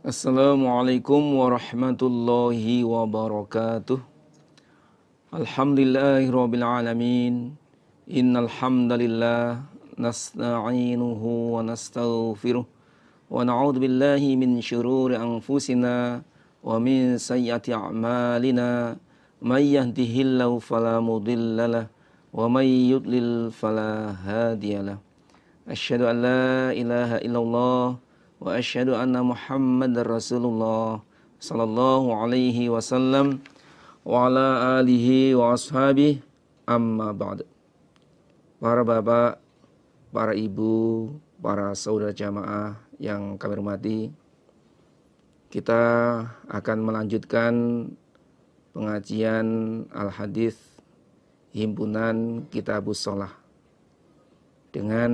Assalamualaikum warahmatullahi wabarakatuh. Alhamdulillahirabbil alamin. Innal hamdalillah nasta'inuhu wa nastaghfiruh wa na'udzu billahi min syururi anfusina wa min sayyiati a'malina. May yahdihillahu fala mudhillalah wa may yudlil fala hadiyalah. Asyhadu an la ilaha illallah wa asyhadu anna Muhammadar Rasulullah sallallahu alaihi wasallam wa ala alihi wa ashabihi, amma ba'd. Para bapak, para ibu, para saudara jamaah yang kami hormati, kita akan melanjutkan pengajian Al-Hadits Himpunan Kitabus Shalah. Dengan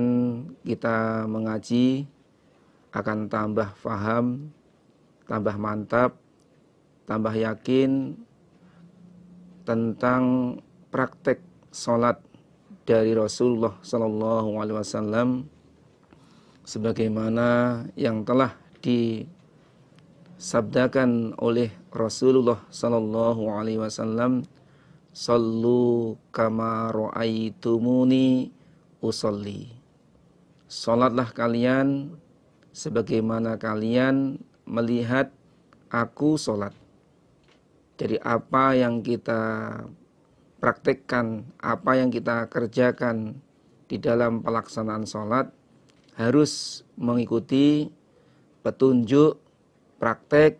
kita mengaji akan tambah faham, tambah mantap, tambah yakin tentang praktek sholat dari Rasulullah Sallallahu Alaihi Wasallam, sebagaimana yang telah disabdakan oleh Rasulullah Sallallahu Alaihi Wasallam, "Sallu kama ra'aitumuni usolli." Sholatlah kalian sebagaimana kalian melihat aku sholat. Jadi apa yang kita praktekkan, apa yang kita kerjakan di dalam pelaksanaan sholat harus mengikuti petunjuk praktek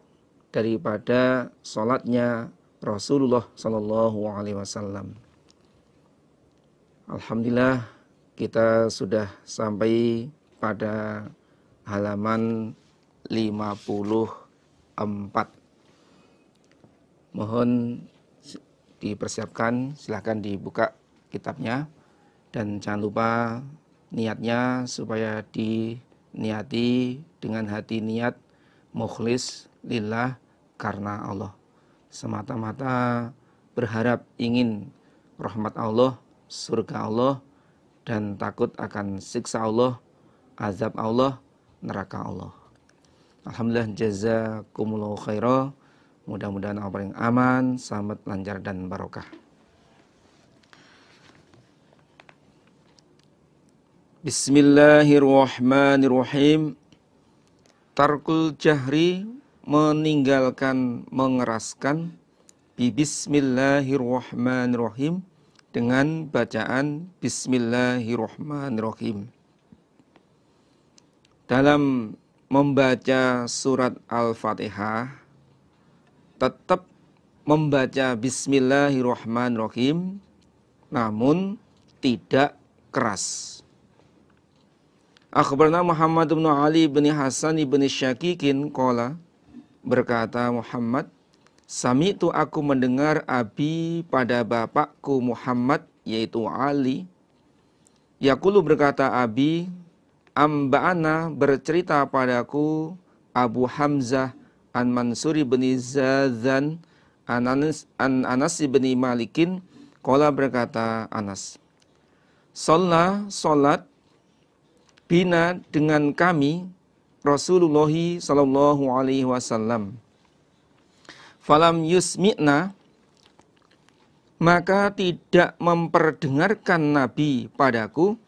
daripada sholatnya Rasulullah Sallallahu Alaihi Wasallam. Alhamdulillah, kita sudah sampai pada halaman 54. Mohon dipersiapkan, silahkan dibuka kitabnya, dan jangan lupa niatnya supaya diniati dengan hati niat mukhlis lillah, karena Allah, semata-mata berharap ingin rahmat Allah, surga Allah, dan takut akan siksa Allah, azab Allah, neraka Allah. Alhamdulillah, jazakumullahu khairah. Mudah-mudahan apa yang aman, selamat, lancar, dan barokah. Bismillahirrahmanirrahim. Tarkul jahri, meninggalkan mengeraskan, bismillahirrahmanirrahim, dengan bacaan bismillahirrahmanirrahim. Dalam membaca surat Al-Fatihah, tetap membaca bismillahirrahmanirrahim, namun tidak keras. Akhbarna Muhammad bin Ali bin Hasan bin Syakikin qala, berkata Muhammad, sami'tu, aku mendengar, abi, pada bapakku Muhammad, yaitu Ali, yaqulu, berkata abi, amba'ana, bercerita padaku, Abu Hamzah an Mansur bin Zazan an Anas bin Malikin, qala, berkata Anas, salat bina, dengan kami, Rasulullah sallallahu alaihi wasallam, falam yusmi'na, maka tidak memperdengarkan Nabi padaku,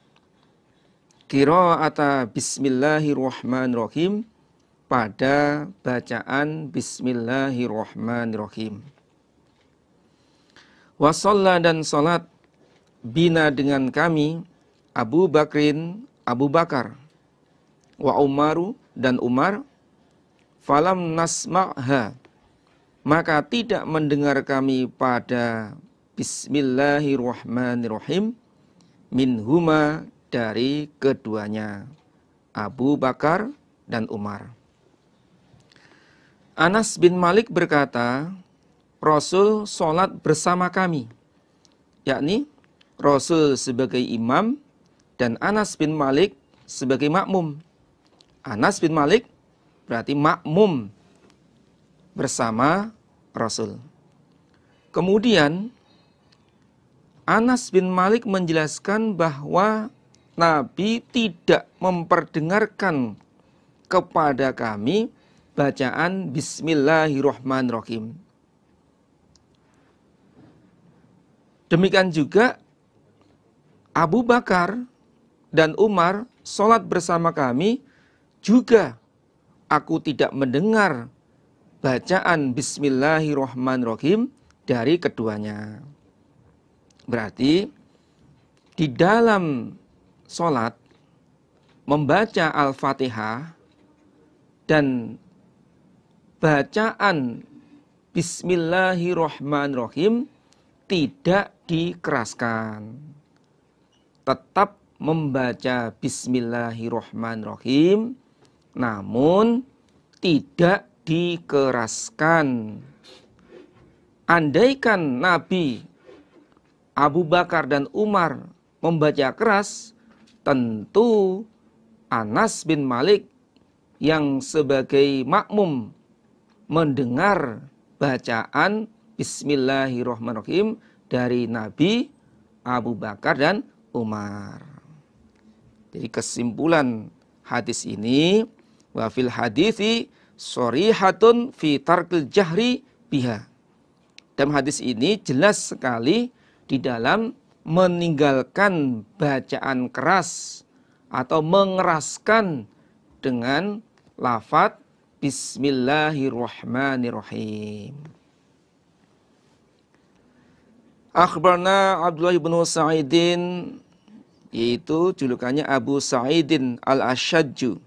qira'ata bismillahirrahmanirrahim, pada bacaan bismillahirrahmanirrahim. Wa shalla, dan salat, bina, dengan kami, Abu Bakrin, Abu Bakar, wa Umaru, dan Umar, falam nasma'ha, maka tidak mendengar kami pada bismillahirrahmanirrahim, minhuma, dari keduanya, Abu Bakar dan Umar. Anas bin Malik berkata, Rasul sholat bersama kami, yakni Rasul sebagai imam dan Anas bin Malik sebagai makmum. Anas bin Malik berarti makmum bersama Rasul. Kemudian Anas bin Malik menjelaskan bahwa Nabi tidak memperdengarkan kepada kami bacaan Bismillahirrahmanirrahim. Demikian juga Abu Bakar dan Umar sholat bersama kami, juga aku tidak mendengar bacaan Bismillahirrahmanirrahim dari keduanya. Berarti di dalam sholat membaca Al-Fatihah dan bacaan Bismillahirrahmanirrahim tidak dikeraskan. Tetap membaca Bismillahirrahmanirrahim, namun tidak dikeraskan. Andaikan Nabi, Abu Bakar dan Umar membaca keras, tentu Anas bin Malik yang sebagai makmum mendengar bacaan Bismillahirrahmanirrahim dari Nabi, Abu Bakar dan Umar. Jadi kesimpulan hadis ini, wa fil hadithi shorihatun fi tarkil jahri biha. Dalam hadis ini jelas sekali di dalam meninggalkan bacaan keras atau mengeraskan dengan lafaz Bismillahirrahmanirrahim. Akhbarna Abdullah bin Sa'idin, yaitu julukannya Abu Sa'idin al-Ashajju.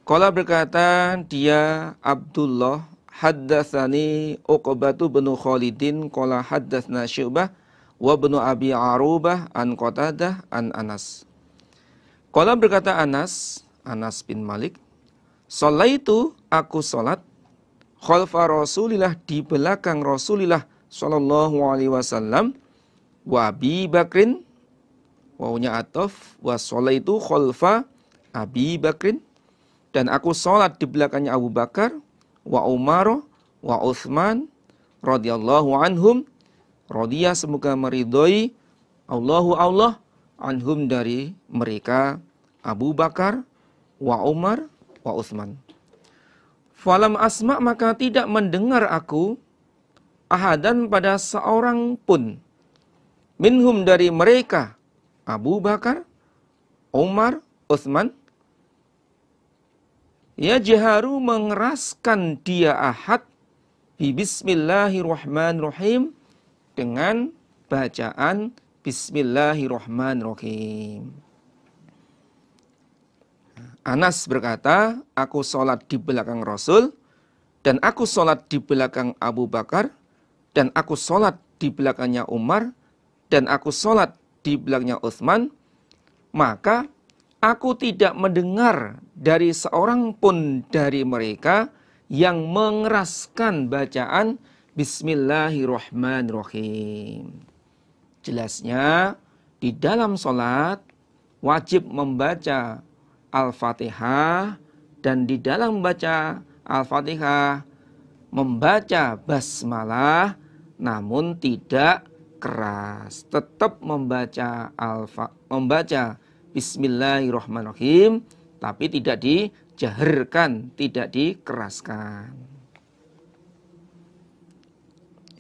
Qala berkata dia Abdullah, haddatsani Uqbatu bin Khalidin qala haddatsna Syu'bah wa bin Abi Arubah an Qatadah an Anas. Qala berkata Anas bin Malik, sholaitu aku salat khalfa Rasulillah di belakang Rasulillah sallallahu alaihi wasallam wa Abi Bakrin, wawunya ataf, wa sholaitu khalfa Abi Bakrin, dan aku salat di belakangnya Abu Bakar, wa Umar wa Utsman radhiyallahu anhum, radhiya semoga meridhoi Allah anhum dari mereka, Abu Bakar, wa Umar, wa Utsman. Falam asma maka tidak mendengar aku ahadan pada seorang pun minhum dari mereka, Abu Bakar, Umar, Utsman, ya jaharu mengeraskan dia ahad bi Bismillahirrahmanirrahim dengan bacaan Bismillahirrahmanirrahim. Anas berkata, aku sholat di belakang Rasul, dan aku sholat di belakang Abu Bakar, dan aku sholat di belakangnya Umar, dan aku sholat di belakangnya Utsman, maka aku tidak mendengar dari seorang pun dari mereka yang mengeraskan bacaan Bismillahirrahmanirrahim. Jelasnya, di dalam sholat wajib membaca Al-Fatihah, dan di dalam membaca Al-Fatihah membaca basmalah namun tidak keras. Tetap membaca Bismillahirrahmanirrahim tapi tidak dijaharkan, tidak dikeraskan.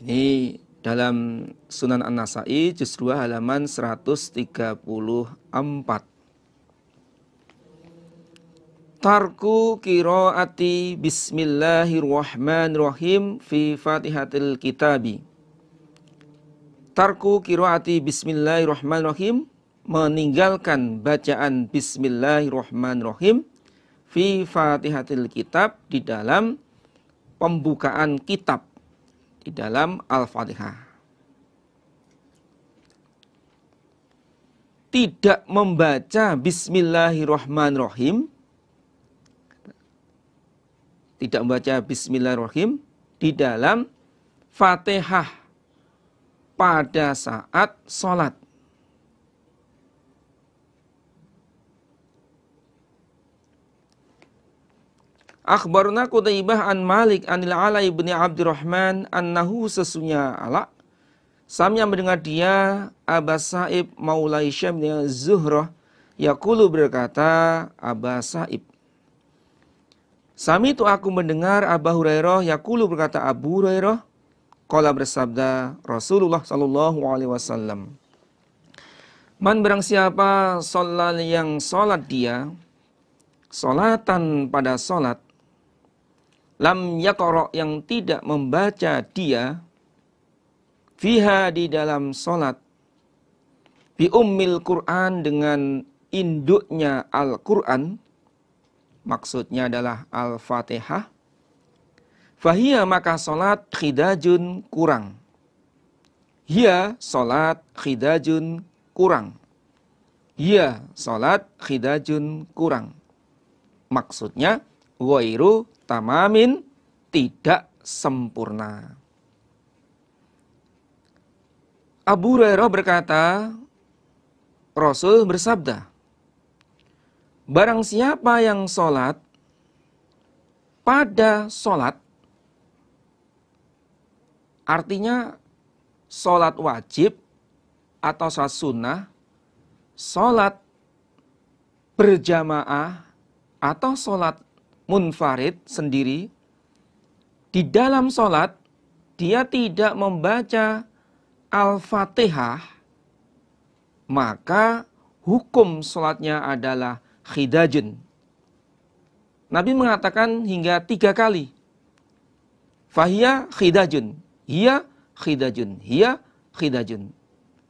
Ini dalam Sunan An-Nasa'i juz 2 halaman 134. Tarku qiraati Bismillahirrahmanirrahim fi Fatihatil Kitabi. Tarku qiraati Bismillahirrahmanirrahim, meninggalkan bacaan Bismillahirrahmanirrahim fi Fatihatil Kitab, di dalam pembukaan kitab, di dalam Al-Fatihah. Tidak membaca Bismillahirrahmanirrahim, tidak membaca Bismillahirrahmanirrahim di dalam Fatihah pada saat sholat. Akhbaruna Qutaibah an Malik anil Ala ibni Abdurrahman annahu, sesungguhnya Ala samia mendengar dia Aba Sa'ib maula Hisyam bin Zuhrah yaqulu berkata, Aba Sa'ib, Sami itu aku mendengar Abu Hurairah yaqulu berkata Abu Hurairah qala bersabda Rasulullah sallallahu alaihi wasallam. Man barang siapa sholat yang sholat dia sholatan pada sholat lam yaqra yang tidak membaca dia fiha di dalam sholat bi ummil Quran dengan induknya Al-Quran, maksudnya adalah Al-Fatihah, fahiyya maka sholat khidajun kurang. Hiya sholat khidajun kurang. Hiya sholat khidajun kurang. Maksudnya ghairu tamamin, tidak sempurna. Abu Hurairah berkata, Rasul bersabda, barang siapa yang sholat pada sholat, artinya sholat wajib atau sholat sunnah, sholat berjamaah atau sholat munfarid sendiri, di dalam sholat dia tidak membaca Al-Fatihah, maka hukum sholatnya adalah khidajun. Nabi mengatakan hingga 3 kali. Fahiyya khidajun, hiya khidajun, hiya khidajun.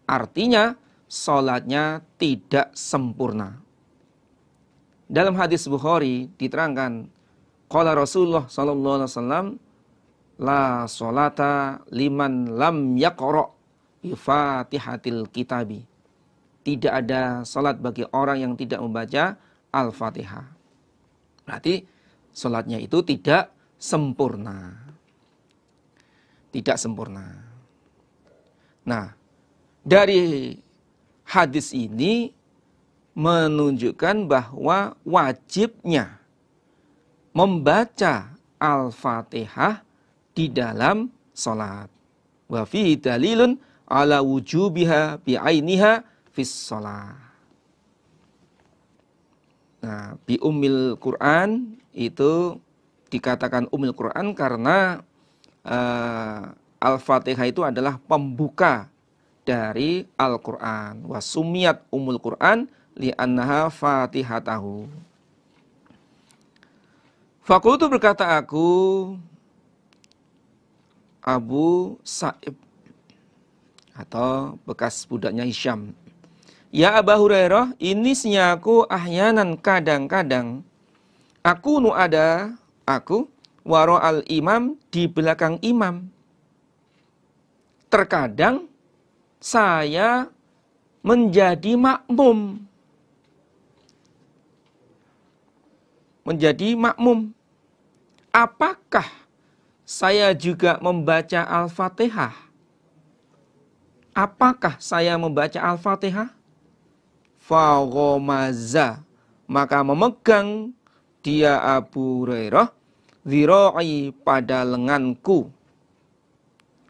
Artinya sholatnya tidak sempurna. Dalam hadis Bukhari diterangkan, qala Rasulullah sallallahu alaihi wasallam, la sholata liman lam yaqra bi Fatihatil Kitabi. Tidak ada salat bagi orang yang tidak membaca Al-Fatihah. Berarti salatnya itu tidak sempurna. Tidak sempurna. Nah, dari hadis ini menunjukkan bahwa wajibnya membaca Al-Fatihah di dalam salat. Wa fihi dalilun ala wujubiha bi'ainiha fis shalah. Nah, bi ummil Quran itu dikatakan ummil Quran karena Al-Fatihah itu adalah pembuka dari Al-Quran. Wa sumiyat ummul Quran li'annaha fatihatahu. Fakultu berkata aku, Abu Sa'ib atau bekas budaknya Hisham, ya Abu Hurairah, ini senyaku ahyanan kadang-kadang aku ada aku waro al imam di belakang imam. Terkadang saya menjadi makmum. Menjadi makmum. Apakah saya juga membaca Al-Fatihah? Apakah saya membaca Al-Fatihah? Fagomaza, maka memegang dia Abu Hurairah dhira'i pada lenganku.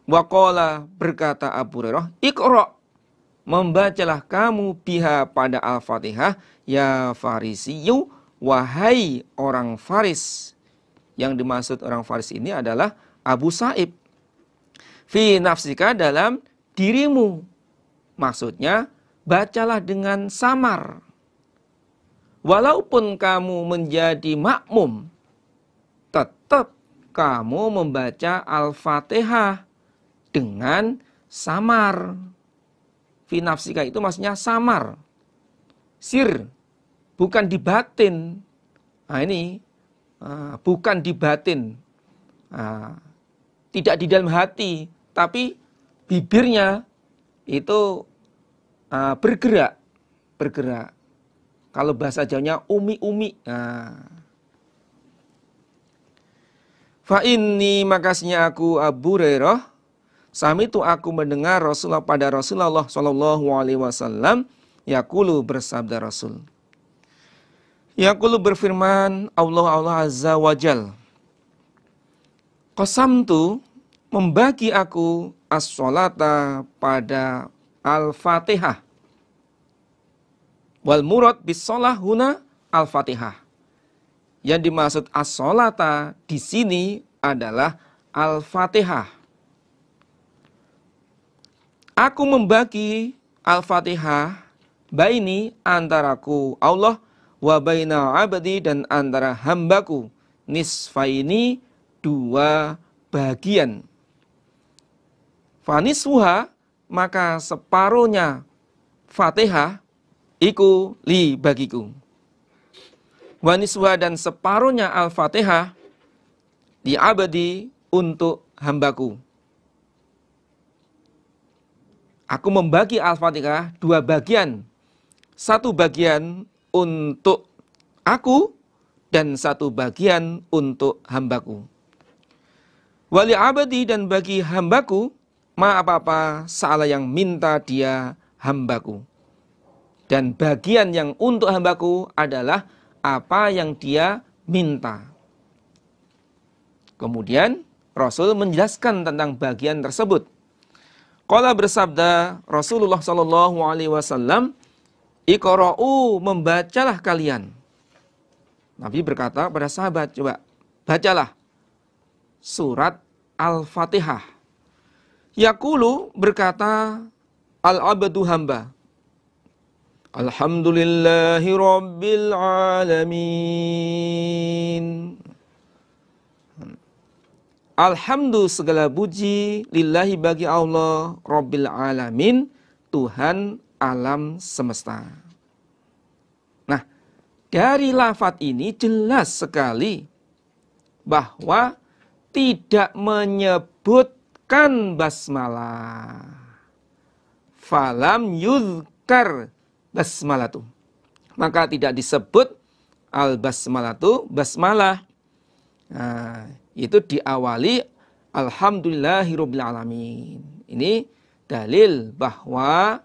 Waqala, berkata Abu Hurairah, Iqra, membacalah kamu biha pada Al-Fatihah ya Farisiyu, wahai orang Faris. Yang dimaksud orang Faris ini adalah Abu Sa'ib. Fi nafsika, dalam dirimu. Maksudnya bacalah dengan samar. Walaupun kamu menjadi makmum, tetap kamu membaca Al-Fatihah dengan samar. Fi nafsika itu maksudnya samar. Sir, bukan di batin. Nah ini, bukan di batin. Tidak di dalam hati, tapi bibirnya itu bergerak. Kalau bahasa Jawanya umi-umi. Fa inni, makasnya aku Abu Hurairah, sami itu aku mendengar Rasulullah pada Rasulullah sallallahu alaihi wasallam yaqulu, bersabda Rasul. Yaqulu, berfirman Allah Azza wa Jal, qasamtu, membagi aku as-sholata pada Al-Fatihah. Wal murad bis sholah huna Al-Fatihah. Yang dimaksud as-sholata di sini adalah Al-Fatihah. Aku membagi Al-Fatihah baini antaraku Allah wa baina abdi dan antara hambaku nisfaini dua bagian. Fanisfuha maka separuhnya Fatihah iku li bagiku. Waniswa dan separuhnya Al-Fatihah di abadi untuk hambaku. Aku membagi Al-Fatihah dua bagian. Satu bagian untuk aku dan satu bagian untuk hambaku. Wali abadi dan bagi hambaku ma apa-apa salah yang minta dia hambaku. Dan bagian yang untuk hambaku adalah apa yang dia minta. Kemudian Rasul menjelaskan tentang bagian tersebut. Qala bersabda Rasulullah sallallahu alaihi wasallam, "Iqra'u, membacalah kalian." Nabi berkata pada sahabat, coba bacalah surat Al-Fatihah. Yaqulu, berkata al-abdu hamba, Alhamdulillahi Rabbil Alamin. Alhamdulillah segala puji lillahi bagi Allah Rabbil Alamin, Tuhan alam semesta. Nah, dari lafadz ini jelas sekali bahwa tidak menyebutkan basmalah. Falam yuzkar basmalatu. Maka tidak disebut al-basmalatu, basmalah. Nah, itu diawali Alhamdulillahirabbil alamin. Ini dalil bahwa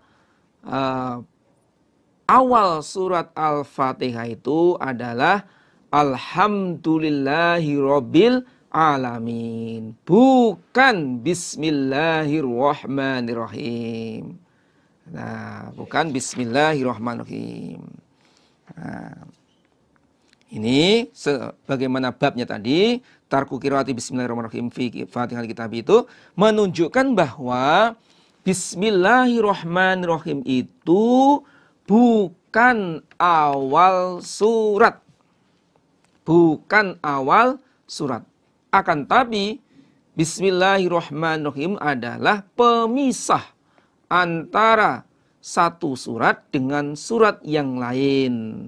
awal surat Al-Fatihah itu adalah Alhamdulillahirabbil alamin, bukan Bismillahirrahmanirrahim. Nah, bukan Bismillahirrahmanirrahim. Nah, ini sebagaimana babnya tadi, tarku qiraati Bismillahirrahmanirrahim fi Fatihah kitab itu menunjukkan bahwa Bismillahirrahmanirrahim itu bukan awal surat. Bukan awal surat. Akan tapi Bismillahirrahmanirrahim adalah pemisah antara satu surat dengan surat yang lain.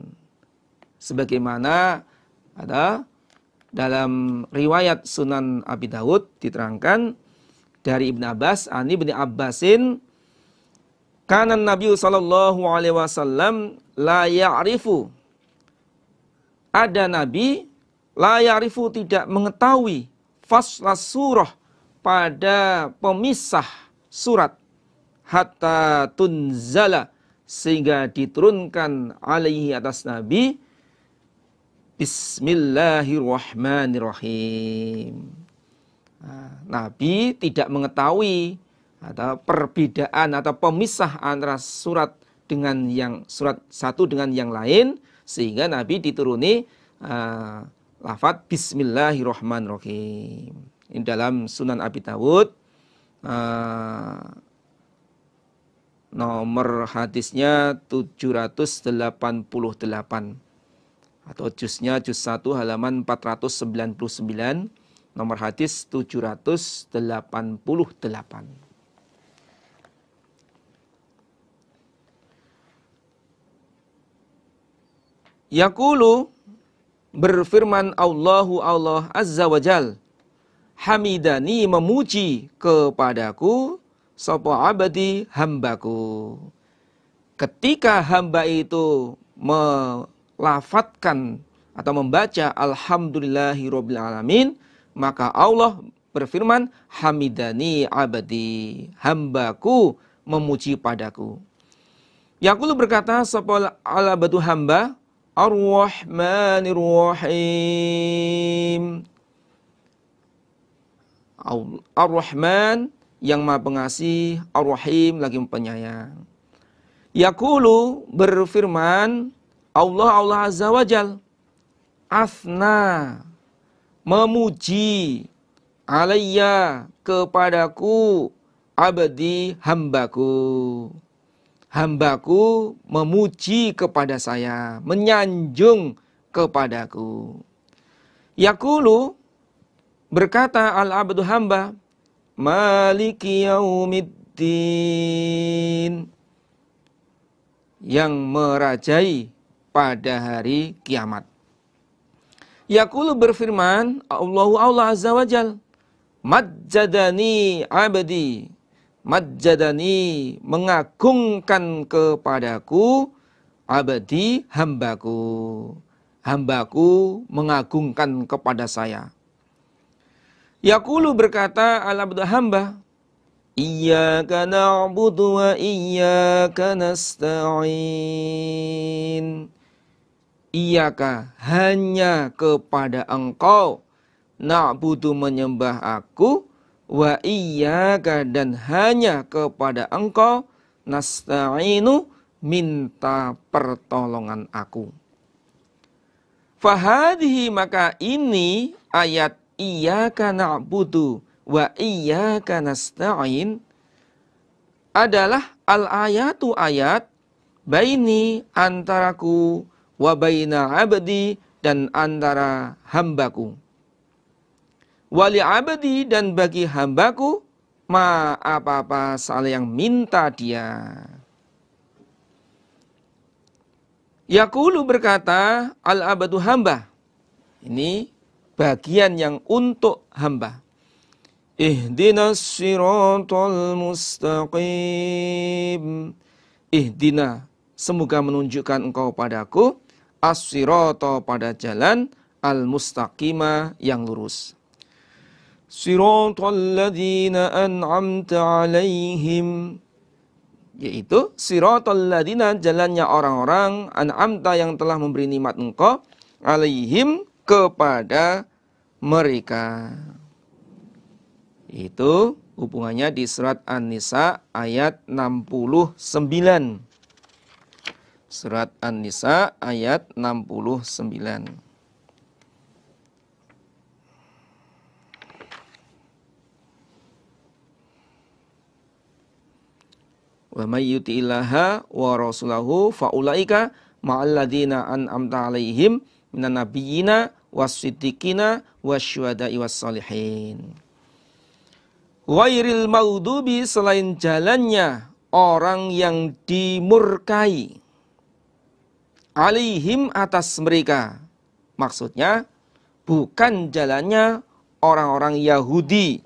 Sebagaimana ada dalam riwayat Sunan Abi Dawud diterangkan dari Ibn Abbas, Ani bin Abbasin, kana Nabi sallallahu alaihi wasallam la ya'rifu. Ada Nabi la ya'rifu, tidak mengetahui faslas surah, pada pemisah surat, hatta tunzala, sehingga diturunkan alaihi atas Nabi Bismillahirrahmanirrahim. Nah, Nabi tidak mengetahui atau perbedaan atau pemisah antara surat dengan yang surat satu dengan yang lain, sehingga Nabi dituruni lafaz Bismillahirrahmanirrahim. Ini dalam Sunan Abi Dawud, nomor hadisnya 788. Atau juznya juz 1 halaman 499, nomor hadis 788. Yaqulu, berfirman Allah Azza wa Jal, hamidani, memuji kepadaku sapa abadi, hambaku. Ketika hamba itu melafatkan atau membaca Alhamdulillahirabbil alamin, maka Allah berfirman, hamidani abadi, hambaku memuji padaku. Yaqulu, berkata sapa al-abdu hamba, Ar-Rahmanir-Rahim. Ar-Rahman yang Maha Pengasih, Ar-Rahim lagi penyayang. Yaqulu, berfirman Allah Azza wa Jal, asna, memuji, alayya, kepadaku, abdi, hambaku. Hambaku memuji kepada saya, menyanjung kepadaku. Yaqulu, berkata al-abdu hamba, maliki yaumiddin, yang merajai pada hari kiamat. Yaqulu, berfirman Allah azza wa jal, majjadani abdi, majjadani, mengagungkan kepadaku, abdi, hambaku. Hambaku mengagungkan kepada saya. Yaqulu, berkata al-abdu hamba, iyyaka na'budu wa iyyaka nasta'in. Iyyaka, hanya kepada engkau, na'budu, menyembah aku, wa iyyaka, dan hanya kepada engkau, nasta'inu, minta pertolongan aku. Fahadhihi, maka ini ayat iyyaka na'budu wa iyyaka nasta'in adalah al-ayatu, ayat baini, antaraku, wa baina abdi, dan antara hambaku. Wali abdi, dan bagi hambaku, ma, apa-apa salah yang minta dia. Yaqulu, berkata al-abdu hamba, ini bagian yang untuk hamba. Ihdinas siratal mustaqim. Ihdina, semoga menunjukkan engkau padaku, as-sirata, pada jalan, al-mustaqima, yang lurus. Siratal ladzina an'amta alaihim, yaitu siratal ladzina, jalannya orang-orang, an'amta, yang telah memberi nikmat engkau, alaihim, kepada mereka. Itu hubungannya di surat An-Nisa ayat 69. Surat An-Nisa ayat 69. Wa may yuti'illaha wa rasulahu fa ulaika ma'al ladzina an'amta 'alaihim minan nabiyyina was-siddiqina wasyuhada'i was-shalihin. Ghairil maghdubi, selain jalannya orang yang dimurkai, 'alaihim, atas mereka. Maksudnya bukan jalannya orang-orang Yahudi,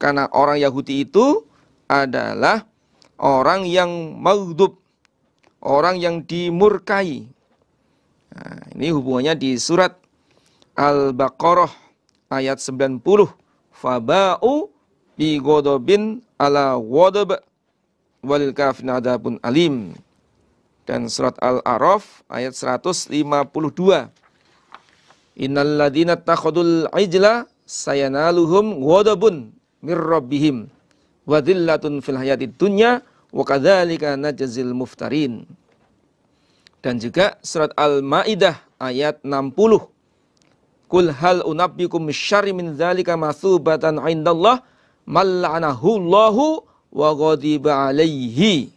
karena orang Yahudi itu adalah orang yang maghdub, orang yang dimurkai. Nah, ini hubungannya di surat Al-Baqarah ayat 90. Faba'u bi ghadabin ala ghadab walil kafirin adzabun alim. Dan surat Al-A'raf ayat 152. Innal ladzina takhadul ijla sayanaluhum ghadabun mir rabbihim wa dhillatun fil hayatid dunya wa kadzalika najzil muftarin. Dan juga surat Al-Maidah ayat 60. Qul hal unabbiukum syarri min dzalika matsubatan 'indallah mal la'anahu Allahu wa ghadiba 'alaihi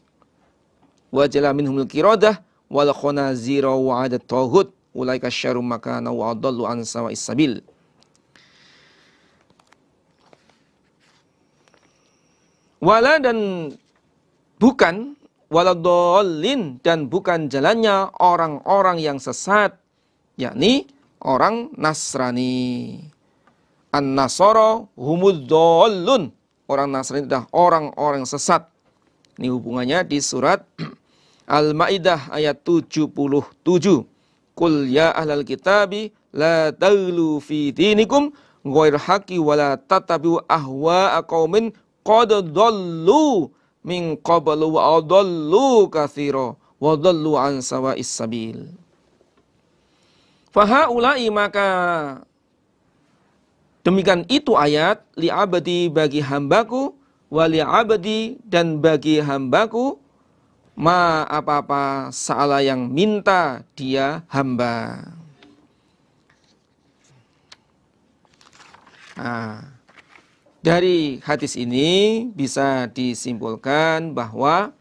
wa jala minhumul qiradah wal khanazira wa 'adat taghut ulaika syarrum makana wa adallu an sawa'is sabil. Wala, dan bukan, waladhalin, dan bukan jalannya orang-orang yang sesat, yakni orang Nasrani. An-Nasara humudzallun, orang Nasrani adalah orang-orang sesat. Ini hubungannya di surat Al-Maidah ayat 77. Qul ya ahlal kitabi la taghlu fi dinikum ghair haqqi wa la tattabi'u ahwa'a qaumin qad dhallu min qablu wa adallu katsira wa dhallu an sawa'is sabil. Fahaulai, maka demikian itu ayat, li abdi, bagi hambaku, wali abdi, dan bagi hambaku, ma, apa-apa saala yang minta dia hamba. Nah, dari hadis ini bisa disimpulkan bahwa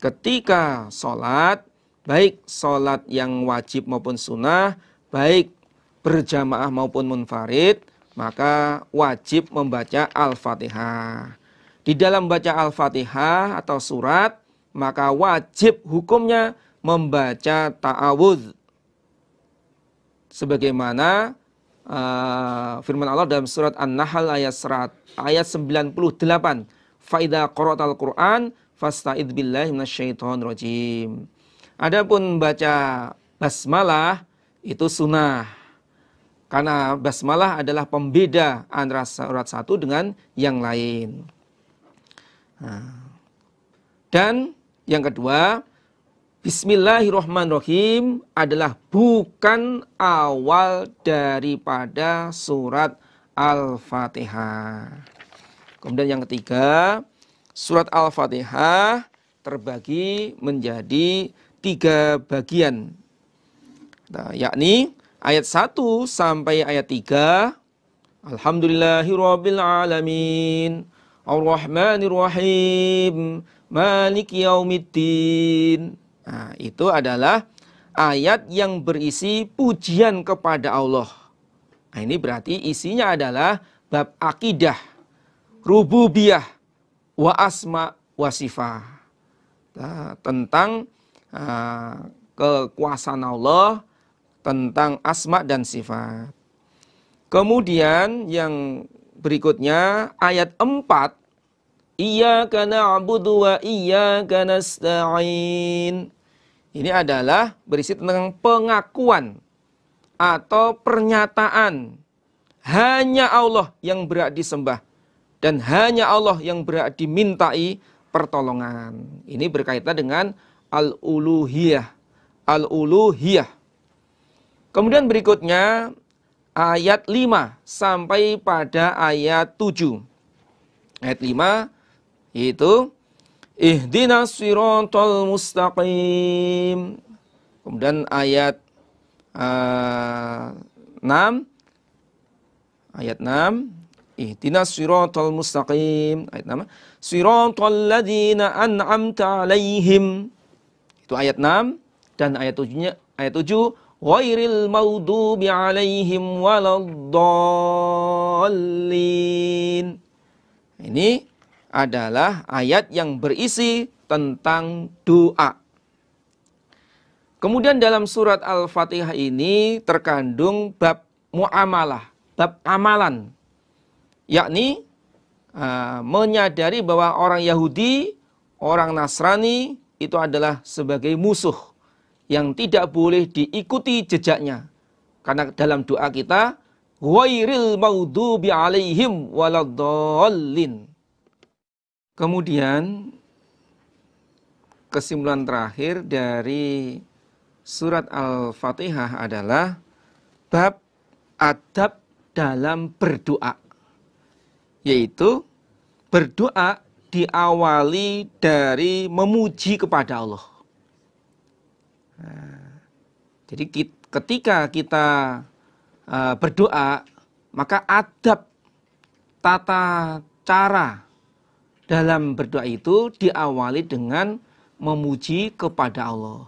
ketika sholat, baik sholat yang wajib maupun sunnah, baik berjamaah maupun munfarid, maka wajib membaca Al-Fatihah. Di dalam baca Al-Fatihah atau surat, maka wajib hukumnya membaca ta'awudz. Sebagaimana firman Allah dalam surat An-Nahl ayat 98. Fa idza qara'tal Qur'an fasta'idz billahi minasyaitonir rajim. Adapun baca basmalah itu sunnah. Karena basmalah adalah pembeda antara surat satu dengan yang lain. Dan yang kedua, Bismillahirrahmanirrahim adalah bukan awal daripada surat Al-Fatihah. Kemudian yang ketiga, surat Al-Fatihah terbagi menjadi 3 bagian. Nah, yakni ayat 1 sampai ayat 3, Alhamdulillahirabbil alamin, Ar-Rahmanir-Rahim, Maliki Yaumiddin. Nah, itu adalah ayat yang berisi pujian kepada Allah. Nah, ini berarti isinya adalah bab akidah, rububiyah, wa asma wa sifat. Nah, tentang kekuasaan Allah, tentang asma dan sifat. Kemudian yang berikutnya ayat 4, Iyyaka na'budu wa iyyaka nasta'in. Ini adalah berisi tentang pengakuan atau pernyataan hanya Allah yang berhak disembah dan hanya Allah yang berhak dimintai pertolongan. Ini berkaitan dengan al-uluhiyah. Al-uluhiyah. Kemudian berikutnya ayat 5 sampai pada ayat 7. Ayat 5 yaitu Ihdinas siratal mustaqim. Kemudian ayat 6. Ayat 6. Ihdinas siratal mustaqim. Ayat 6. Siratal ladzina an'amta 'alaihim. Itu ayat 6 dan ayat 7-nya ayat 7 ghairil maghdubi 'alaihim waladdallin. Ini adalah ayat yang berisi tentang doa. Kemudian dalam surat Al-Fatihah ini terkandung bab muamalah, bab amalan. Yakni menyadari bahwa orang Yahudi, orang Nasrani itu adalah sebagai musuh yang tidak boleh diikuti jejaknya. Karena dalam doa kita, ghairil maghdubi 'alaihim waladdallin. Kemudian kesimpulan terakhir dari surat Al-Fatihah adalah bab adab dalam berdoa. Yaitu berdoa diawali dari memuji kepada Allah. Jadi ketika kita berdoa, maka adab tata cara dalam berdoa itu diawali dengan memuji kepada Allah.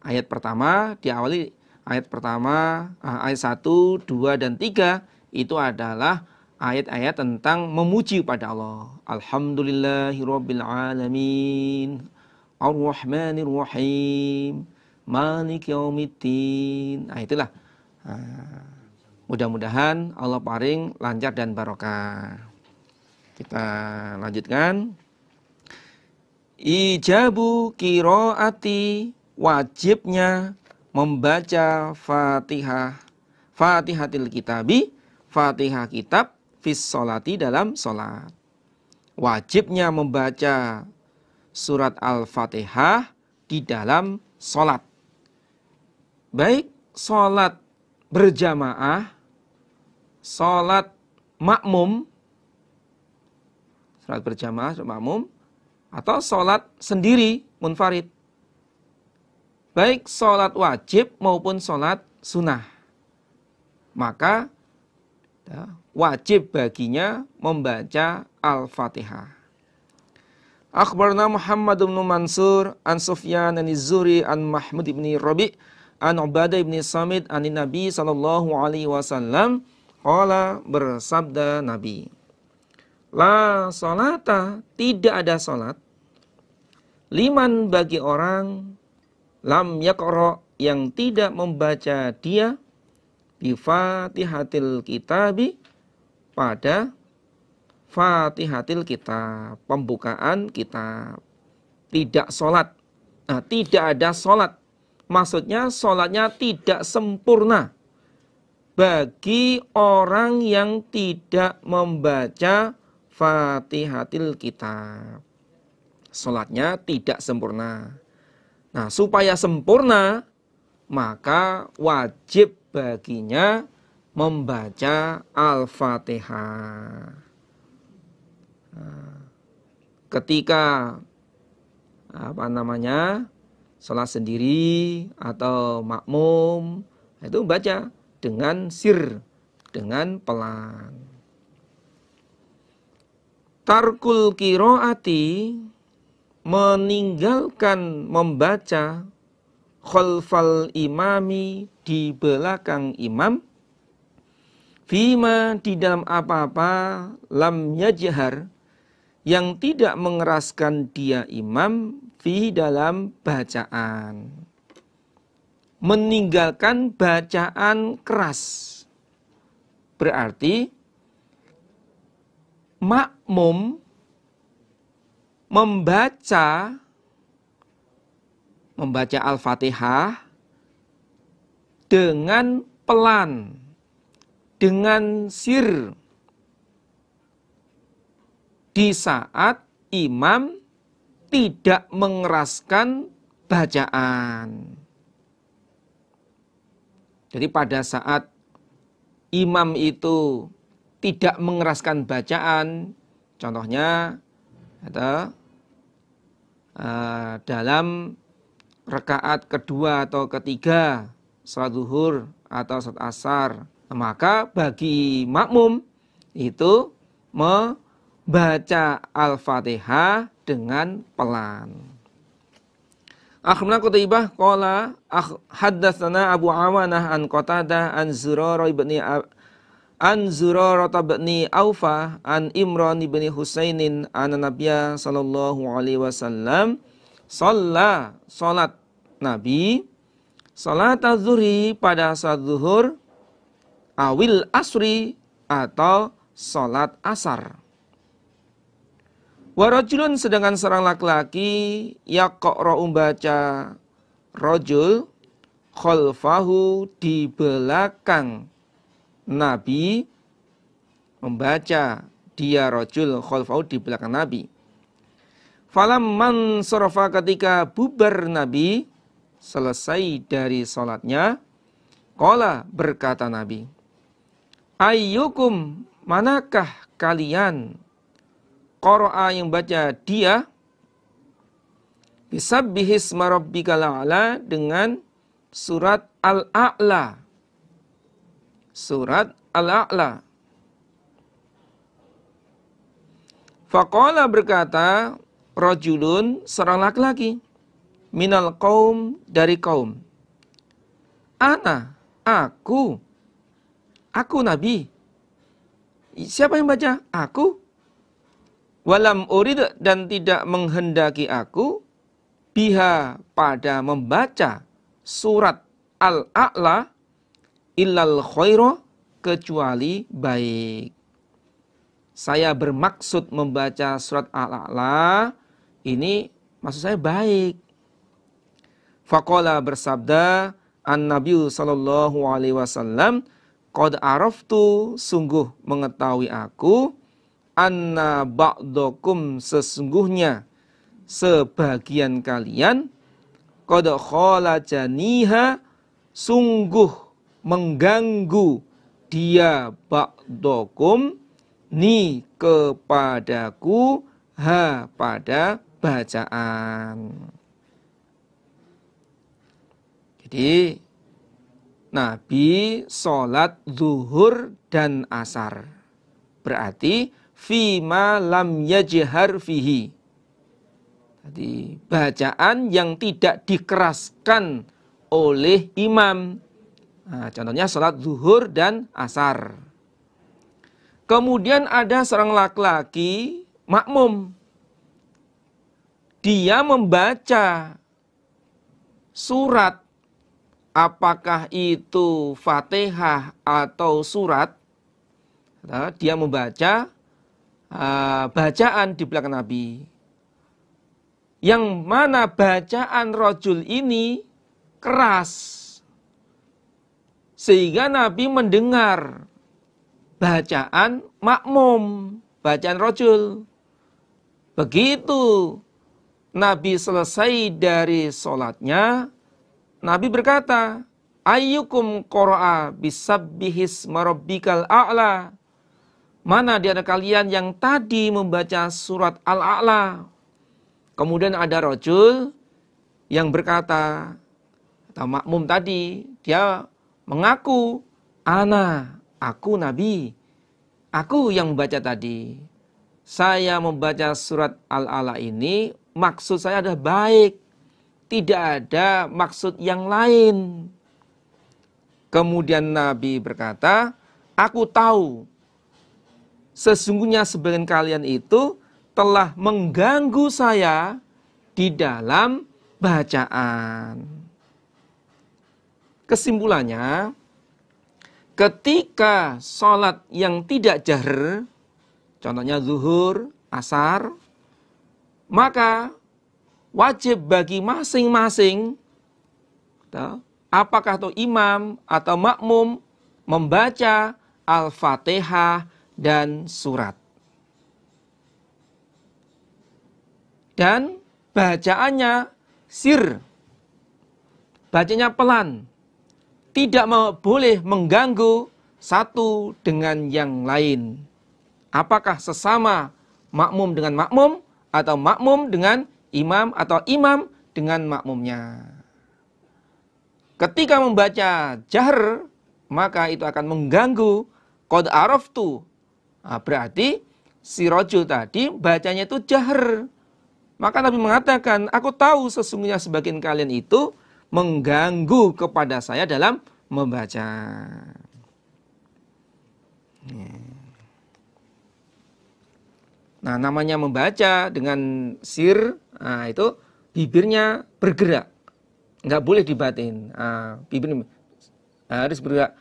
Ayat pertama diawali ayat 1, 2 dan 3 itu adalah ayat-ayat tentang memuji kepada Allah. Alhamdulillahirabbil alamin. Ar-Rahmanir-Rahim, Maliki Yaumiddin. Nah, itulah. Mudah-mudahan Allah paring lancar dan barokah. Kita lanjutkan. Ijabu qiraati, wajibnya membaca Fatihah. Fatihatil kitabi, Fatihah kitab fis sholati dalam sholat. Wajibnya membaca surat Al-Fatihah di dalam sholat. Baik sholat berjamaah, sholat makmum, sholat berjamaah, sholat makmum, atau sholat sendiri, munfarid. Baik sholat wajib maupun sholat sunnah. Maka Ya, wajib baginya membaca Al-Fatihah. Akhbarna Muhammad bin Mansur an Sufyan an Az-Zuhri an Mahmud bin Rabi' an Ubadah bin Samit an Nabi sallallahu alaihi wasallam qala, bersabda Nabi, la salata, tidak ada salat, liman, bagi orang, lam yaqra, yang tidak membaca dia, bi Fatihatil Kitabi, pada Fatihatil Kitab, pembukaan kitab. Tidak sholat. Nah, tidak ada sholat. Maksudnya sholatnya tidak sempurna bagi orang yang tidak membaca Fatihatil Kitab. Sholatnya tidak sempurna. Nah, supaya sempurna, maka wajib baginya membaca Al-Fatihah. Ketika sholat sendiri atau makmum, itu baca dengan sir, dengan pelan. Tarkul qiraati, meninggalkan membaca khalfal imami, di belakang imam, fima, di dalam apa-apa, lam yajhar, yang tidak mengeraskan dia imam, fi, dalam bacaan. Meninggalkan bacaan keras. Berarti makmum membaca Al-Fatihah dengan pelan, dengan sir, di saat imam tidak mengeraskan bacaan. Jadi pada saat imam itu tidak mengeraskan bacaan, contohnya dalam rakaat kedua atau ketiga salat zuhur atau salat asar, maka bagi makmum itu baca Al-Fatihah dengan pelan. Akhbarana Qutaibah qala haddatsana Abu Awanah an Qatadah an Zurarah ibni Aufah an Imran ibni Husainin an Nabiyya sallallahu alaihi wasallam salat Nabi salat az-zuhri, pada salat zuhur, awil asri, atau salat asar. Warajulun, sedangkan seorang laki-laki, yaqra'u, baca, rajul, khalfahu, di belakang Nabi, membaca dia rajul khalfahu, di belakang Nabi. Falamman sarafa, ketika bubar Nabi, selesai dari salatnya, qala, berkata Nabi, ayyukum, manakah kalian, qara'a, yang baca dia, bisabbihisma rabbikal a'la, dengan surat Al-A'la. Surat Al-A'la. Faqala, berkata, rajulun, seorang laki-laki, minal qaum, dari kaum, ana, aku Nabi. Siapa yang baca? Aku. Walam urid, dan tidak menghendaki aku, biha, pada membaca surat Al-A'la, illal khaira, kecuali baik. Saya bermaksud membaca surat Al-A'la, ini maksud saya baik. Faqala, bersabda an-Nabi sallallahu alaihi wasallam, qad araftu, sungguh mengetahui aku, anna ba'dakum, sesungguhnya sebagian kalian, qad khalajaniha, sungguh mengganggu dia ba'dakum, ni, kepadaku, ha, pada bacaan. Jadi Nabi sholat zuhur dan asar. Berarti fima lam yajhar fihi. Jadi bacaan yang tidak dikeraskan oleh imam. Nah, contohnya sholat zuhur dan asar. Kemudian ada seorang laki-laki makmum. Dia membaca surat, apakah itu Fatihah atau surat. Dia membaca bacaan di belakang Nabi. Yang mana bacaan rajul ini keras. Sehingga Nabi mendengar bacaan makmum, bacaan rajul. Begitu Nabi selesai dari sholatnya, Nabi berkata, ayyukum qara'a bisabbihis marabbikal a'la. Mana di antara kalian yang tadi membaca surat Al-A'la? Kemudian ada rajul yang berkata, atau makmum tadi, dia mengaku, aku Nabi, aku yang membaca tadi. Saya membaca surat Al-A'la ini, maksud saya adalah baik. Tidak ada maksud yang lain. Kemudian Nabi berkata, aku tahu sesungguhnya sebagian kalian itu telah mengganggu saya di dalam bacaan. Kesimpulannya, ketika sholat yang tidak jahar, contohnya zuhur, asar, maka wajib bagi masing-masing, apakah itu imam atau makmum, membaca Al-Fatihah dan surat. Dan bacaannya sir, bacanya pelan, tidak boleh mengganggu satu dengan yang lain. Apakah sesama makmum dengan makmum, atau makmum dengan imam, atau imam dengan makmumnya. Ketika membaca jahar, maka itu akan mengganggu qad araftu. Berarti si rajul tadi bacanya itu jahar. Maka Nabi mengatakan, aku tahu sesungguhnya sebagian kalian itu mengganggu kepada saya dalam membaca. Nah, namanya membaca dengan sir, itu bibirnya bergerak. Nggak boleh dibatin. Bibir harus bergerak.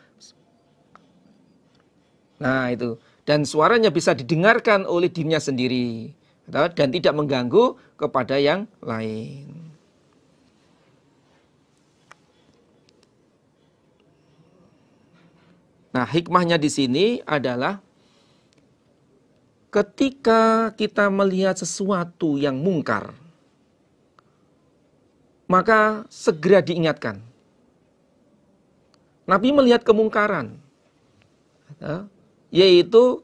Nah, itu. Dan suaranya bisa didengarkan oleh dirinya sendiri. Dan tidak mengganggu kepada yang lain. Nah, hikmahnya di sini adalah ketika kita melihat sesuatu yang mungkar, maka segera diingatkan. Nabi melihat kemungkaran, yaitu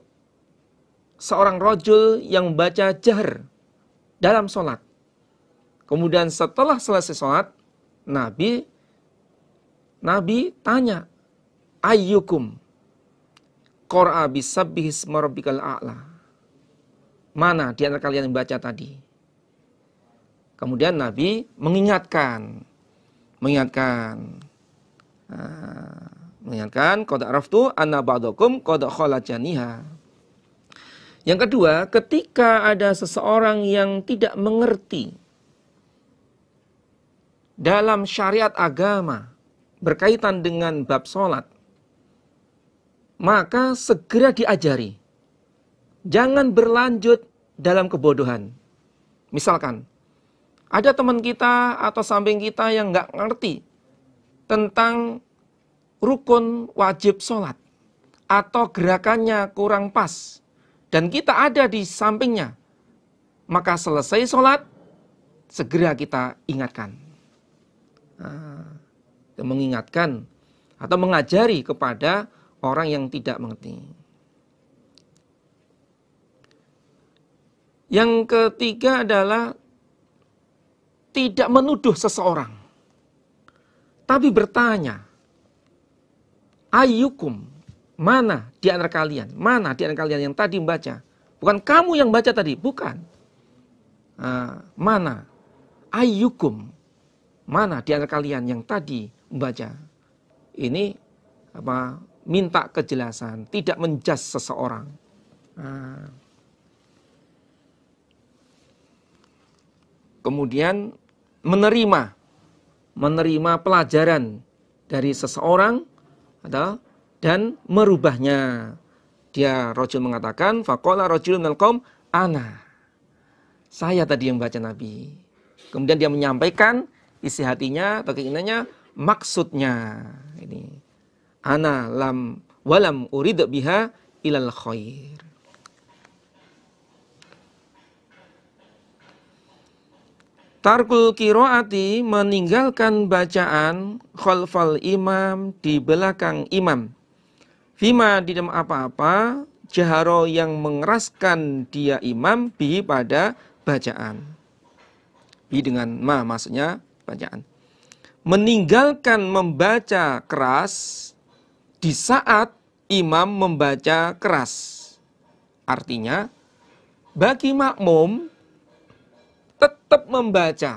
seorang rajul yang membaca jahar dalam sholat. Kemudian setelah selesai sholat, Nabi tanya, ayyukum qara'a bisabbihis marabbikal a'la. Mana di antara kalian yang baca tadi? Kemudian Nabi mengingatkan qad araftu anna ba'dakum qad khalajaniha. Yang kedua, ketika ada seseorang yang tidak mengerti dalam syariat agama berkaitan dengan bab sholat, maka segera diajari. Jangan berlanjut dalam kebodohan. Misalkan, ada teman kita atau samping kita yang nggak ngerti tentang rukun wajib sholat, atau gerakannya kurang pas, dan kita ada di sampingnya, maka selesai sholat, segera kita ingatkan. Mengingatkan atau mengajari kepada orang yang tidak mengerti. Yang ketiga adalah tidak menuduh seseorang, tapi bertanya, Ayyukum, mana di antara kalian? Mana di antara kalian yang tadi membaca? Bukan kamu yang baca tadi, bukan. Mana? Ayyukum, mana di antara kalian yang tadi membaca? Ini minta kejelasan, tidak menjas seseorang. Kemudian menerima pelajaran dari seseorang dan merubahnya. Dia rajul mengatakan, faqala rajulun minal qaum, ana. Saya tadi yang baca Nabi. Kemudian dia menyampaikan isi hatinya atau keinginannya, maksudnya ini. Ana walam urid biha ilal khair. Tarkul qiraati, meninggalkan bacaan khalfal imam, di belakang imam. Fima, di dalam apa-apa, jaharo yang mengeraskan dia imam bihi pada bacaan. Bi dengan ma maksudnya bacaan. Meninggalkan membaca keras di saat imam membaca keras. Artinya bagi makmum tetap membaca.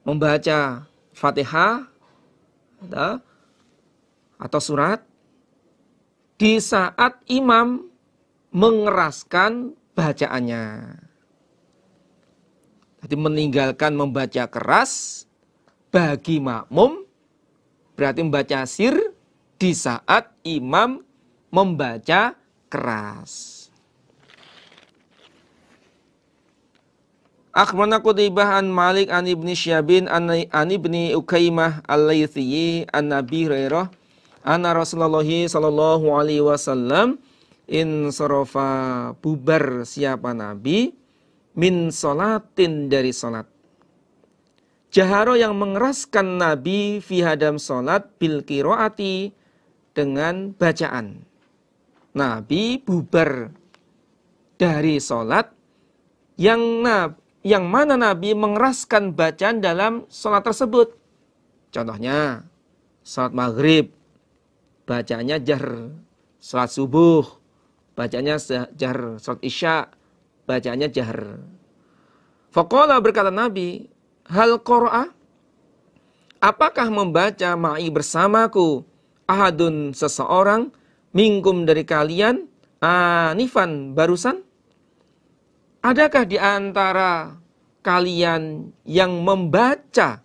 Membaca Fatihah atau surat di saat imam mengeraskan bacaannya. Jadi meninggalkan membaca keras bagi makmum berarti membaca sir di saat imam membaca keras. Akhbarana Qutaibah an Malik an Ibni Syabin an Ibni Ukaimah al-Laythi an Abi Hurairah anna Rasulullah sallallahu alaihi wasallam in sarafa, bubar siapa Nabi min salatin, dari salat. Jaharo yang mengeraskan Nabi fi hadam salat bil qiraati, dengan bacaan. Nabi bubar dari salat yang mana Nabi mengeraskan bacaan dalam salat tersebut. Contohnya salat maghrib bacaannya jahr, salat subuh bacaannya jahr, salat isya bacaannya jahr. Faqala, berkata Nabi, hal qara'a, apakah membaca ma'i bersamaku ahadun, seseorang, minkum, dari kalian, anifan, barusan? Adakah di antara kalian yang membaca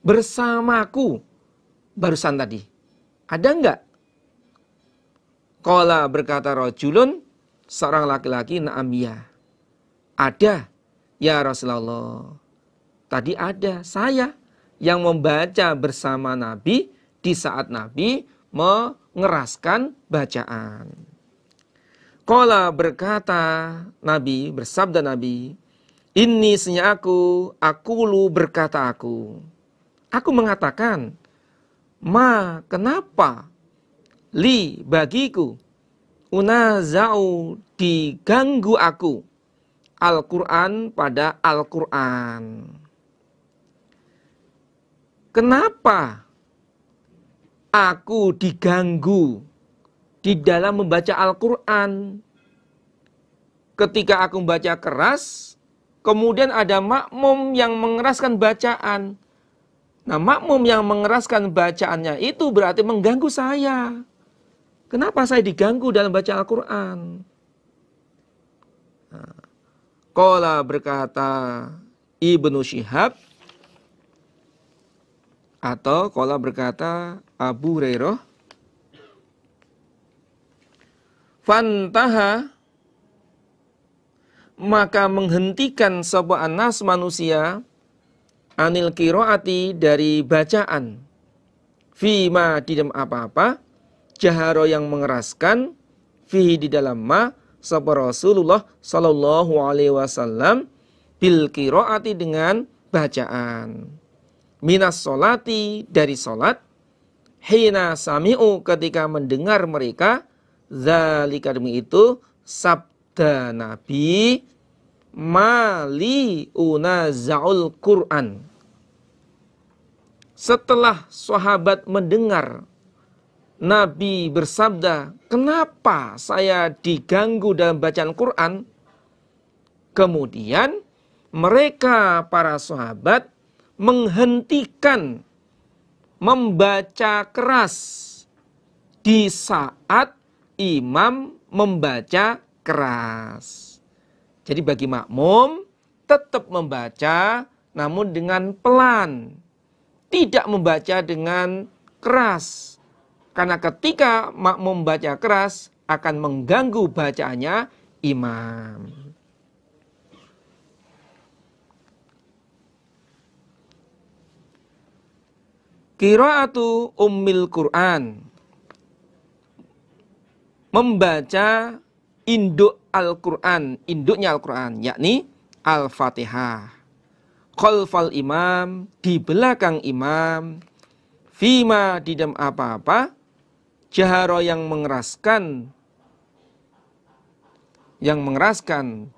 bersamaku barusan tadi? Ada enggak? Qala, berkata rajulun, seorang laki-laki, na'am, ya. Ada, ya Rasulullah. Tadi ada saya yang membaca bersama Nabi di saat Nabi mengeraskan bacaan. Qala, berkata Nabi, bersabda Nabi, inni, sesungguhnya aku berkata aku mengatakan, ma, kenapa, li, bagiku, unaza'u, diganggu aku, Al-Quran, pada Al-Quran. Kenapa aku diganggu di dalam membaca Al-Quran? Ketika aku membaca keras, kemudian ada makmum yang mengeraskan bacaan. Nah, makmum yang mengeraskan bacaannya itu berarti mengganggu saya. Kenapa saya diganggu dalam baca Al-Quran? Qala, berkata Ibnu Syihab, atau qala, berkata Abu Hurairah, fantaha, maka menghentikan sebuah anas, manusia, anil qiraati, dari bacaan, fima, di dalam apa-apa, jaharo yang mengeraskan, fihi, di dalam ma, sapa Rasulullah sallallahu alaihi wasallam, bil qiraati, dengan bacaan, minas solati, dari solat, hina sami'u, ketika mendengar mereka, dzalika, demi itu, sabda Nabi, mali unaza'ul Qur'an, setelah sahabat mendengar Nabi bersabda, kenapa saya diganggu dalam bacaan Quran? Kemudian mereka para sahabat menghentikan membaca keras di saat imam membaca keras. Jadi bagi makmum tetap membaca namun dengan pelan. Tidak membaca dengan keras. Karena ketika makmum baca keras akan mengganggu bacaannya imam. Qiraatu ummil Quran. Membaca induk Al-Quran, induknya Al-Quran, yakni Al-Fatihah. Khalfal imam, di belakang imam. Fima, di dalam apa-apa. Jaharo, yang mengeraskan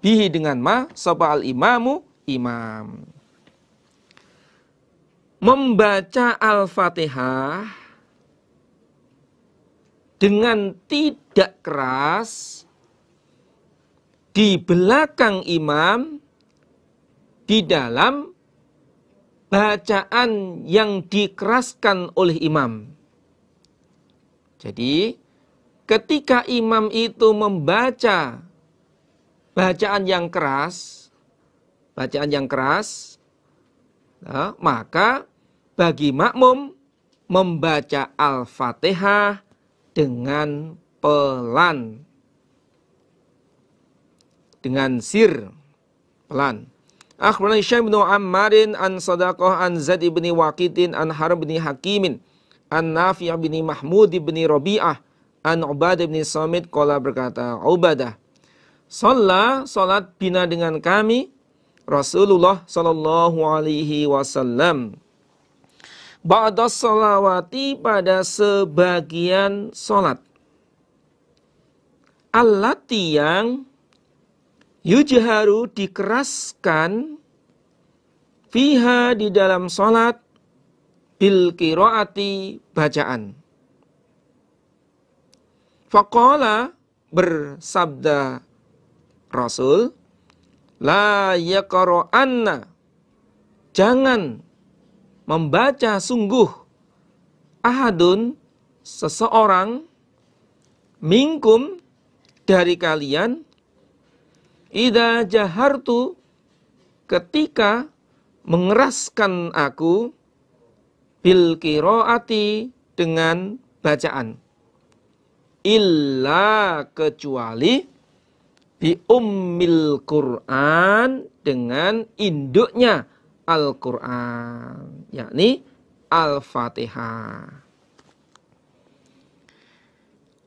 bihi dengan ma, sapa al-imamu, imam. Membaca Al-Fatihah dengan tidak keras di belakang imam di dalam bacaan yang dikeraskan oleh imam. Jadi ketika imam itu membaca bacaan yang keras, nah, maka bagi makmum membaca Al-Fatihah dengan pelan, dengan sir, pelan. Akhbarana Hisham bin Ammarin an Sadaqah an Zaid bin Waqidin an Harb bin Hakimin an Nafi' bin Mahmud bin Rabi'ah an Ubadah bin Samit qala, berkata Ubadah, salat bina dengan kami Rasulullah sallallahu alaihi wasallam ba'da salawati, pada sebagian salat, allati, yang yujharu, dikeraskan, fiha, di dalam salat, bil qiraati, bacaan. Faqala, bersabda Rasul, la yaqra'anna, jangan membaca sungguh, ahadun, seseorang, minkum, dari kalian, idza jahartu, ketika mengeraskan aku, bil qiraati, dengan bacaan, illa, kecuali, bi ummil Quran, dengan induknya Al-Quran, yakni Al-Fatihah.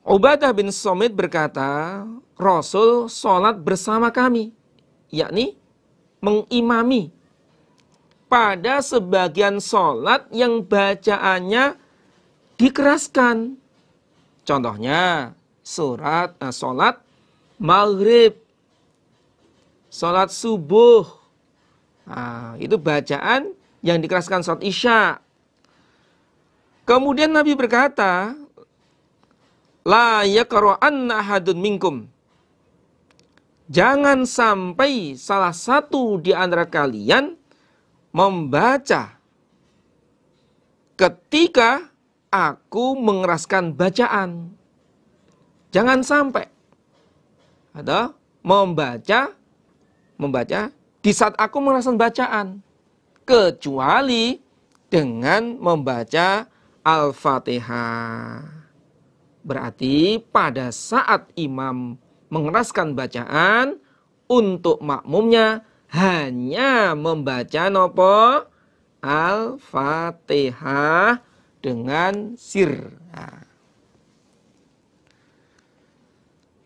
Ubadah bin Samit berkata, Rasul sholat bersama kami, yakni mengimami pada sebagian sholat yang bacaannya dikeraskan. Contohnya sholat maghrib, sholat subuh. Nah, itu bacaan yang dikeraskan sholat isya. Kemudian Nabi berkata, la yaqra'anna ahadun minkum, jangan sampai salah satu di antara kalian membaca ketika aku mengeraskan bacaan. Jangan sampai ada membaca di saat aku mengeraskan bacaan, kecuali dengan membaca Al-Fatihah. Berarti pada saat imam mengeraskan bacaan, untuk makmumnya hanya membaca nopo Al-Fatihah dengan sir. Nah.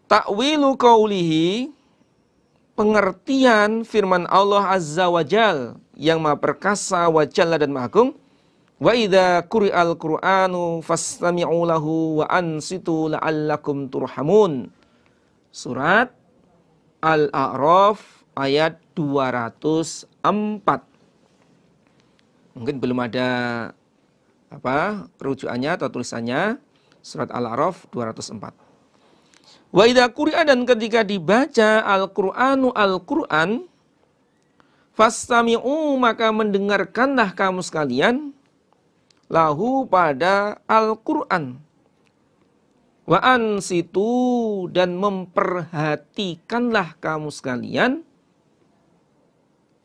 Ta'wilu qawlihi, pengertian firman Allah Azza wa Jal, yang maha perkasa wa jalla dan maha agung. Wa idza quri'al Qur'anu fastami'u lahu wa ansitu la'allakum turhamun. Surat Al-A'raf ayat 204. Mungkin belum ada rujukannya atau tulisannya surat Al-A'raf 204. Wa idza quri'a, dan ketika dibaca Al-Qur'an, fastami'u, maka mendengarkanlah kamu sekalian, lahu, pada Al-Qur'an. Wa ansitu, dan memperhatikanlah kamu sekalian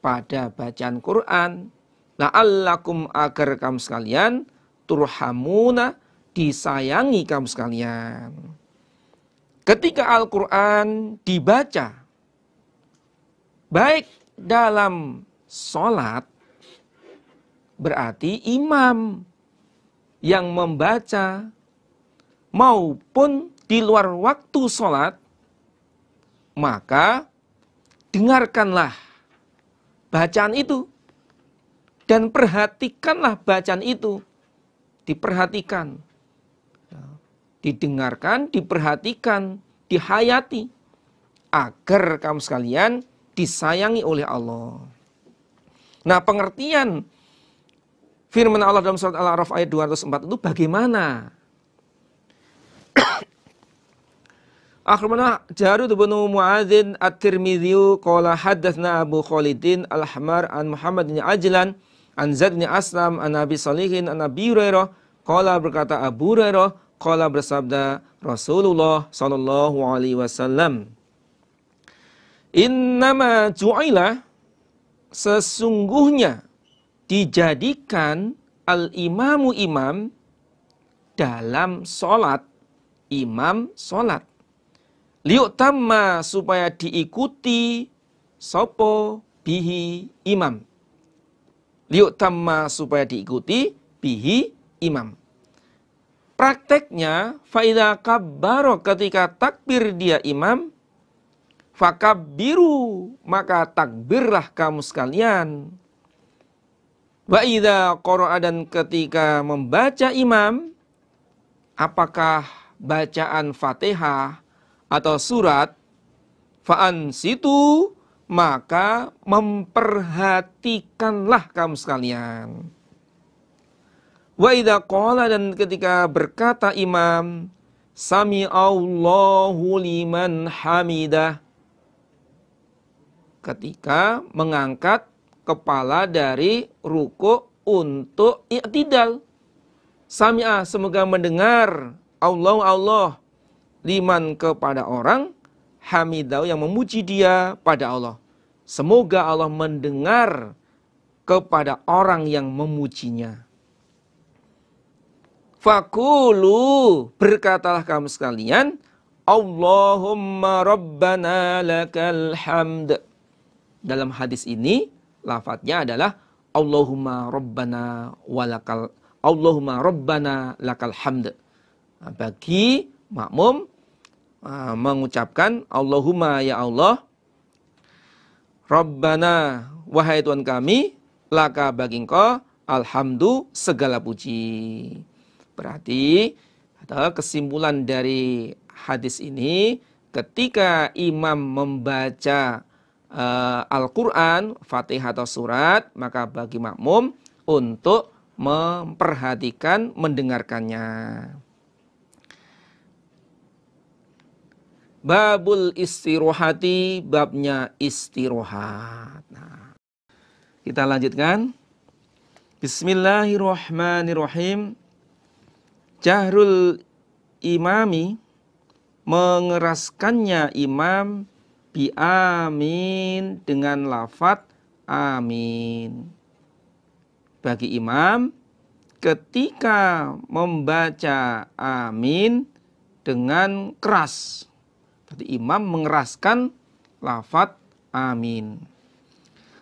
pada bacaan Quran, la'allakum, agar kamu sekalian turhamuna, disayangi kamu sekalian. Ketika Al-Quran dibaca, baik dalam sholat, berarti imam yang membaca, maupun di luar waktu sholat, maka dengarkanlah bacaan itu dan perhatikanlah bacaan itu. Diperhatikan, didengarkan, diperhatikan, dihayati, agar kamu sekalian disayangi oleh Allah. Nah, pengertian firman Allah dalam surat Al-A'raf ayat 204 itu bagaimana? Akhbarana Jarud bin Muadzin At-Tirmidzi qala hadatsna Abu Khalidin Al-Ahmar an Muhammad bin Ajlan an Zaid bin Aslam an Abi Salihin an Abi Hurairah qala, berkata Abu Hurairah, qala, bersabda Rasulullah sallallahu alaihi wasallam, innama ju'ila, sesungguhnya dijadikan al-imamu, imam dalam sholat, imam sholat, liutamma, supaya diikuti, sopo bihi, imam, liutamma, supaya diikuti, bihi, imam. Prakteknya, faida kabbaro, ketika takbir dia imam, fakabbiru, maka takbirlah kamu sekalian. Wa idza qara'a, dan ketika membaca imam, apakah bacaan Fatihah atau surat, fa'ansitu, maka memperhatikanlah kamu sekalian. Wa idza qala, dan ketika berkata imam, sami Allahu liman hamidah, ketika mengangkat kepala dari ruku untuk i'tidal, sami'a, semoga mendengar, Allah liman, kepada orang, hamidah, yang memuji dia pada Allah, semoga Allah mendengar kepada orang yang memujinya. Fakulu, berkatalah kamu sekalian, Allahumma rabbana lakal hamd. Dalam hadis ini lafadznya adalah Allahumma rabbana lakal hamd. Nah, bagi makmum mengucapkan Allahumma, ya Allah, Rabbana, wahai Tuhan kami, laka, bagi Engkau, alhamdu, segala puji. Berarti kesimpulan dari hadis ini, ketika imam membaca Al-Quran, Fatihah atau surat, maka bagi makmum untuk memperhatikan, mendengarkannya. Babul istirohati, babnya istirohat. Nah, kita lanjutkan. Bismillahirrahmanirrahim. Jahrul imami, mengeraskannya imam, bi amin, dengan lafadz amin. Bagi imam ketika membaca amin dengan keras, berarti imam mengeraskan lafadz amin.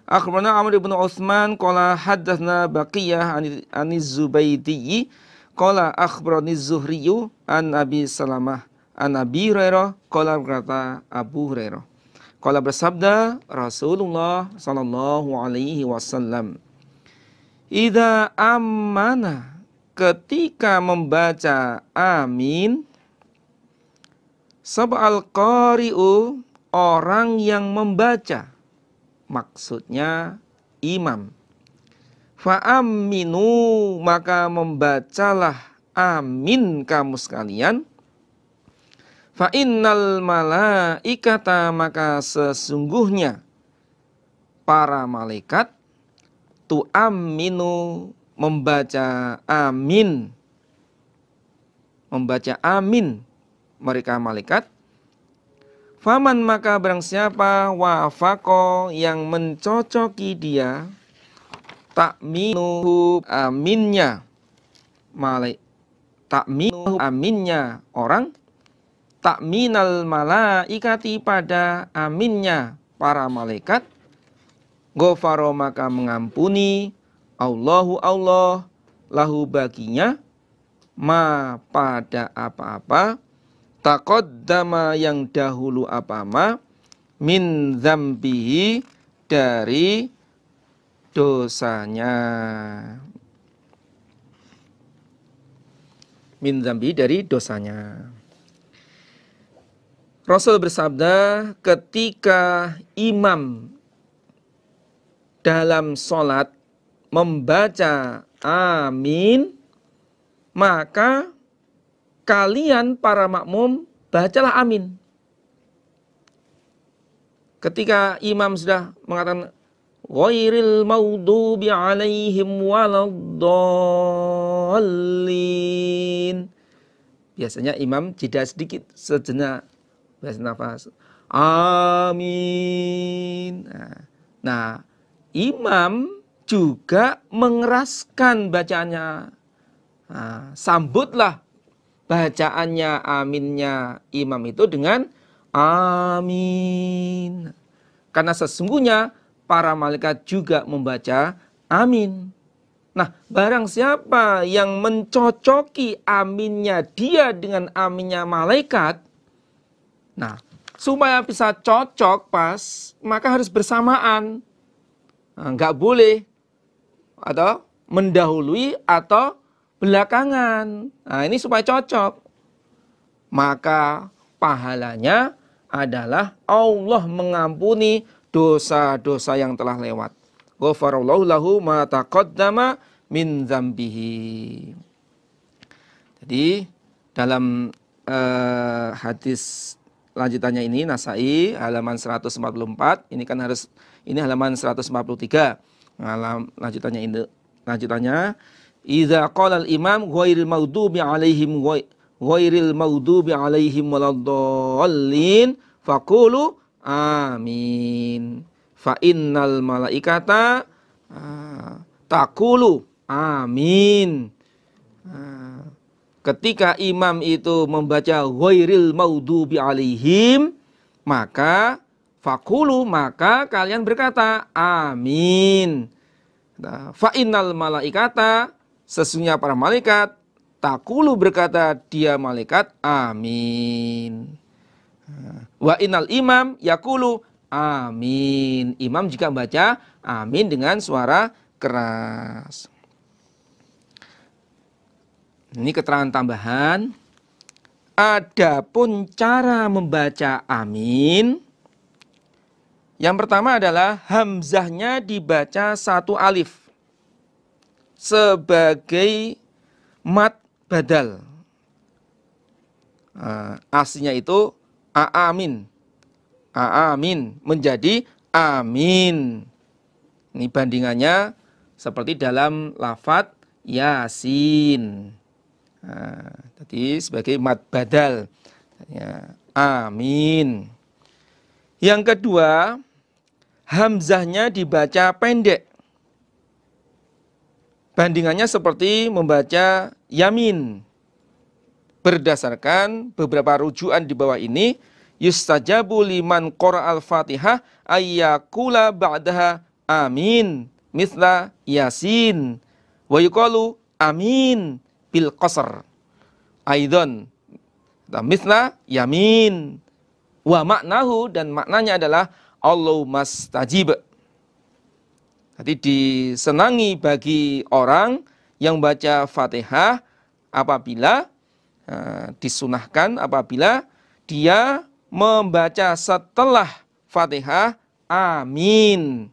Akhbarana Amr bin Utsman qala haddatsna Baqiyah aniz Zubaydi qala akhbarani Zuhriyu an Abi Salamah an Abi Hurairah qala, berkata Abu Hurairah, qala, bersabda Rasulullah sallallahu alaihi wasallam, idza amana, ketika membaca amin, sab'al qari'u, orang yang membaca, maksudnya imam, Fa'aminu, maka membacalah amin kamu sekalian. Fa'innal malaikata, maka sesungguhnya para malaikat tu'aminu, membaca amin. Membaca amin mereka malaikat. Faman, maka barang siapa wafako, yang mencocoki dia takminu aminnya takminu aminnya orang, takminal malaikati, pada aminnya para malaikat, ghafaro, maka mengampuni Allahu Allah lahu baginya, ma pada apa-apa, taqaddama yang dahulu apa-apa, min dzambihi dari dosanya. Min dzambihi dari dosanya. Rasul bersabda, ketika imam dalam sholat membaca amin, maka kalian para makmum bacalah amin. Ketika imam sudah mengatakan ghairil maghdubi alaihim waladdallin, biasanya imam jeda sedikit, sejenak, nafas, amin. Nah, imam juga mengeraskan bacaannya. Nah, sambutlah bacaannya, aminnya imam itu dengan amin. Karena sesungguhnya para malaikat juga membaca amin. Nah, barang siapa yang mencocoki aminnya dia dengan aminnya malaikat, nah, supaya bisa cocok pas, maka harus bersamaan. Nggak boleh atau mendahului atau belakangan. Nah, ini supaya cocok. Maka pahalanya adalah Allah mengampuni dosa-dosa yang telah lewat. Ghafarallahu lahu ma taqaddama min dzambihi. Jadi dalam hadis lanjutannya ini Nasai halaman 144, ini kan harus, ini halaman 143. Lanjutannya idza qala al-imam ghairil maghdubi alaihim waladdallin faqulu amin. Fa innal malaikata taqulu amin. Ketika imam itu membaca ghairil maghdubi alaihim, maka faqulu, maka kalian berkata amin. Fa innal malaikata, sesungguhnya para malaikat, taqulu, berkata dia malaikat amin. Wa innal imam yaqulu amin. Imam juga membaca amin dengan suara keras. Ini keterangan tambahan. Adapun cara membaca amin, yang pertama adalah hamzahnya dibaca satu alif sebagai mad badal. Aslinya itu aamin. Aamin menjadi amin. Ini bandingannya seperti dalam lafadz Yasin. Jadi sebagai mad badal. Amin. Yang kedua, hamzahnya dibaca pendek. Bandingannya seperti membaca yamin. Berdasarkan beberapa rujukan di bawah ini, yustajabu liman qara al-Fatihah ayyakula ba'daha amin mithla Yasin wa yuqalu amin bil qasr aidan mithla yamin wa maknahu, dan maknanya adalah Allahumma stajib. Jadi disenangi bagi orang yang baca Fatihah apabila disunahkan apabila dia membaca setelah Fatihah amin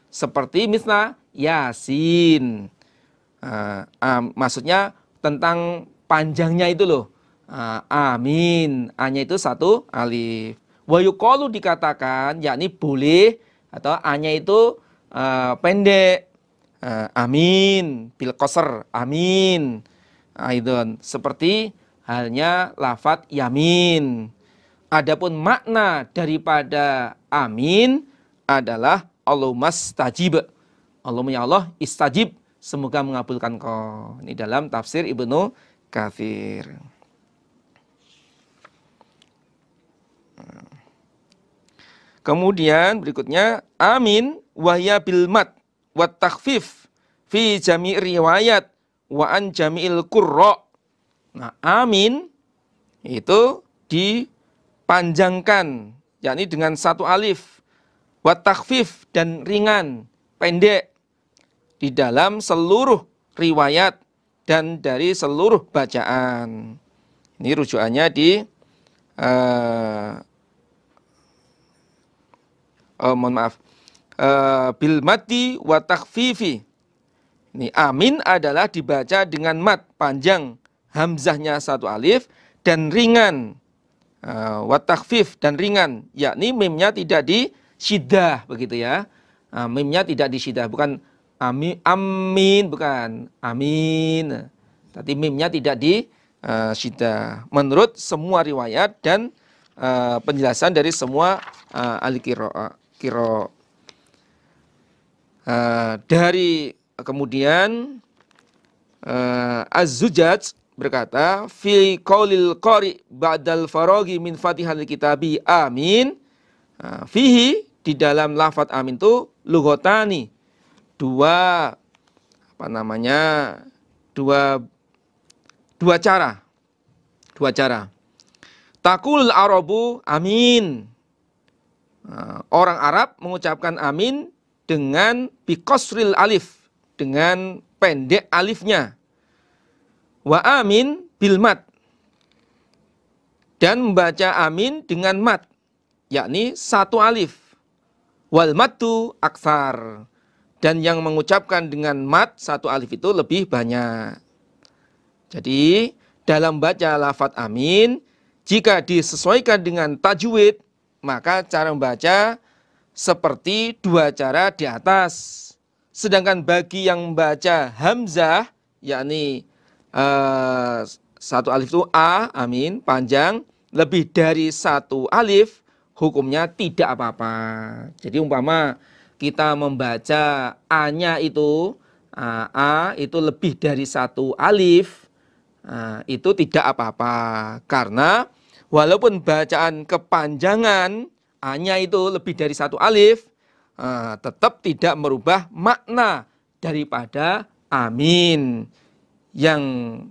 seperti misna Yasin. Maksudnya tentang panjangnya itu loh. Amin. A-nya itu satu alif. Wa yuqalu dikatakan, yakni boleh atau A-nya itu pendek. Amin bil qasr. Amin. Aidon. Seperti halnya lafadz yamin. Adapun makna daripada amin adalah Allahumma stajib. Allahumma ya Allah istajib. Semoga mengabulkan kau. Ini dalam tafsir Ibnu Katsir. Kemudian berikutnya amin wahya bil mat wa takhfif fi jami' riwayat wa an jami'il qurra. Nah, amin itu dipanjangkan yakni dengan satu alif, wa takhfif dan ringan, pendek di dalam seluruh riwayat dan dari seluruh bacaan. Ini rujukannya di bil mati wa takhfifi. Ini amin adalah dibaca dengan mat panjang, hamzahnya satu alif dan ringan. Wa takhfif dan ringan, yakni mimnya tidak disyiddah begitu ya. Mimnya tidak disyiddah, bukan amin, bukan amin. Tapi mimnya tidak disyiddah. Menurut semua riwayat dan penjelasan dari semua ahli qiraah. Dari kemudian Az-Zujaj berkata fi qaulil qari ba'dal faraghi min fatihal kitabi amin, fihi di dalam lafadz amin itu lughatani, dua cara. Taqul arabu amin. Orang Arab mengucapkan amin dengan biqasril alif, dengan pendek alifnya. Wa amin bil mat, dan membaca amin dengan mat, yakni satu alif. Wal matu aksar, dan yang mengucapkan dengan mat satu alif itu lebih banyak. Jadi dalam baca lafadz amin, jika disesuaikan dengan tajwid, maka cara membaca seperti dua cara di atas. Sedangkan bagi yang membaca hamzah, yakni satu alif itu a, amin, panjang, lebih dari satu alif, hukumnya tidak apa-apa. Jadi umpama kita membaca a-nya itu, a itu lebih dari satu alif, itu tidak apa-apa. Karena walaupun bacaan kepanjangan A-nya itu lebih dari satu alif, tetap tidak merubah makna daripada amin, yang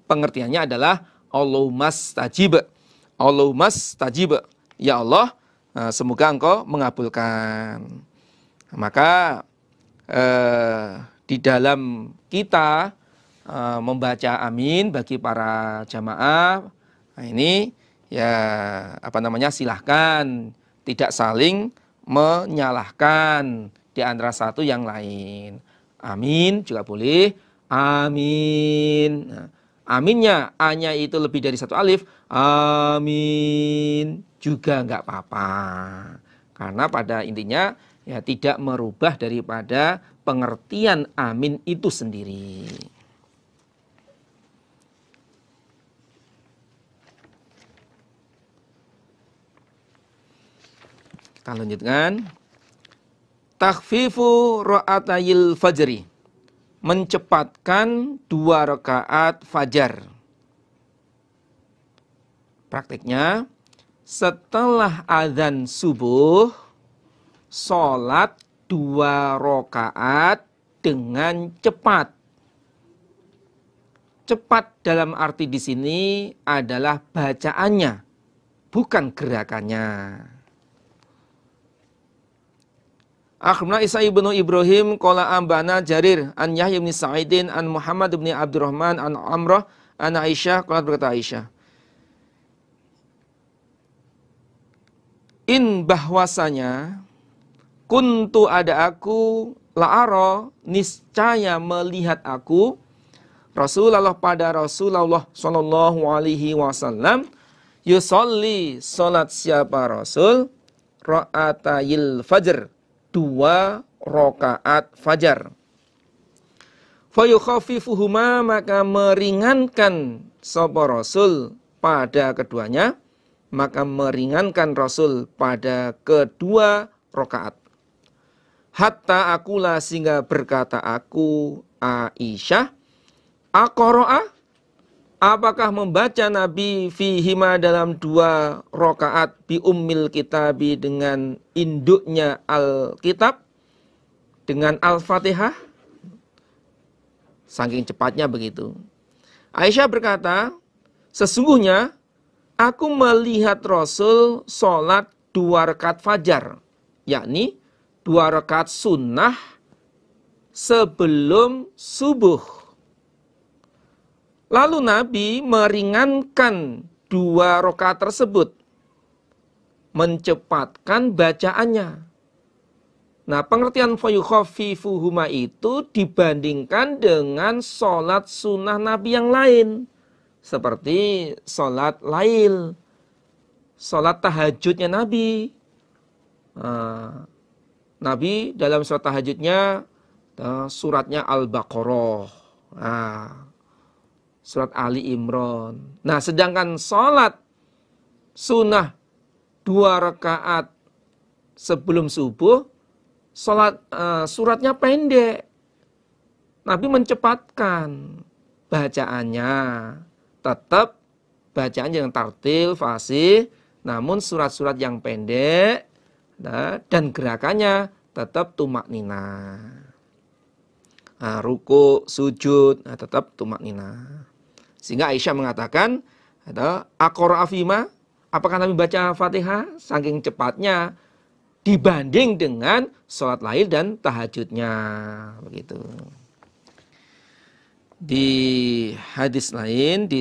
pengertiannya adalah Allahumma stajib. Allahumma stajib. Ya Allah, semoga engkau mengabulkan. Maka di dalam kita membaca amin bagi para jamaah, nah ini ya silahkan tidak saling menyalahkan di antara satu yang lain. Amin juga boleh. Amin. Nah, aminnya A-nya itu lebih dari satu alif. Amin juga nggak apa-apa. Karena pada intinya ya tidak merubah daripada pengertian amin itu sendiri. Kita lanjutkan. Takhfifu ra'atayil fajri, mencepatkan 2 rakaat fajar. Praktiknya, setelah azan subuh, sholat 2 rakaat dengan cepat. Cepat dalam arti di sini adalah bacaannya, bukan gerakannya. Akhbarana Isa ibnu Ibrahim qala ambana Jarir an Yahya bin Sa'idin an Muhammad bin Abdurrahman an Amrah an Aisyah qalat, berkata Aisyah, bahwasanya kuntu ada aku la'ara, niscaya melihat aku, Rasulullah pada Rasulullah sallallahu alaihi wasallam, yusolli salat siapa Rasul, ra'atayil fajr, 2 rakaat fajar. Fayukhafifuhuma, maka meringankan sapa Rasul pada keduanya, maka meringankan Rasul pada kedua rakaat. Hatta akulah, sehingga berkata aku Aisyah, aqra'a, apakah membaca Nabi fihima dalam 2 rakaat bi ummil kitabi, dengan induknya Alkitab, dengan Al-Fatihah? Saking cepatnya begitu. Aisyah berkata, sesungguhnya aku melihat Rasul sholat 2 rakaat fajar, yakni 2 rakaat sunnah sebelum subuh. Lalu Nabi meringankan 2 rakaat tersebut, mencepatkan bacaannya. Nah, pengertian fayukhaffifuhuma itu dibandingkan dengan sholat sunnah Nabi yang lain, seperti sholat lail, sholat tahajudnya Nabi. Nabi dalam sholat tahajudnya suratnya Al-Baqarah, surat Ali Imran. Nah, sedangkan sholat sunnah 2 rakaat sebelum subuh, suratnya pendek. Nabi mencepatkan bacaannya. Tetap bacaan yang tartil, fasih, namun surat-surat yang pendek, dan gerakannya tetap tumak nina. Ruku, sujud, tetap tumak nina. Sehingga Aisyah mengatakan, aqra'a fima, apakah Nabi baca Fatihah? Saking cepatnya dibanding dengan sholat lail dan tahajudnya, begitu. Di hadis lain, di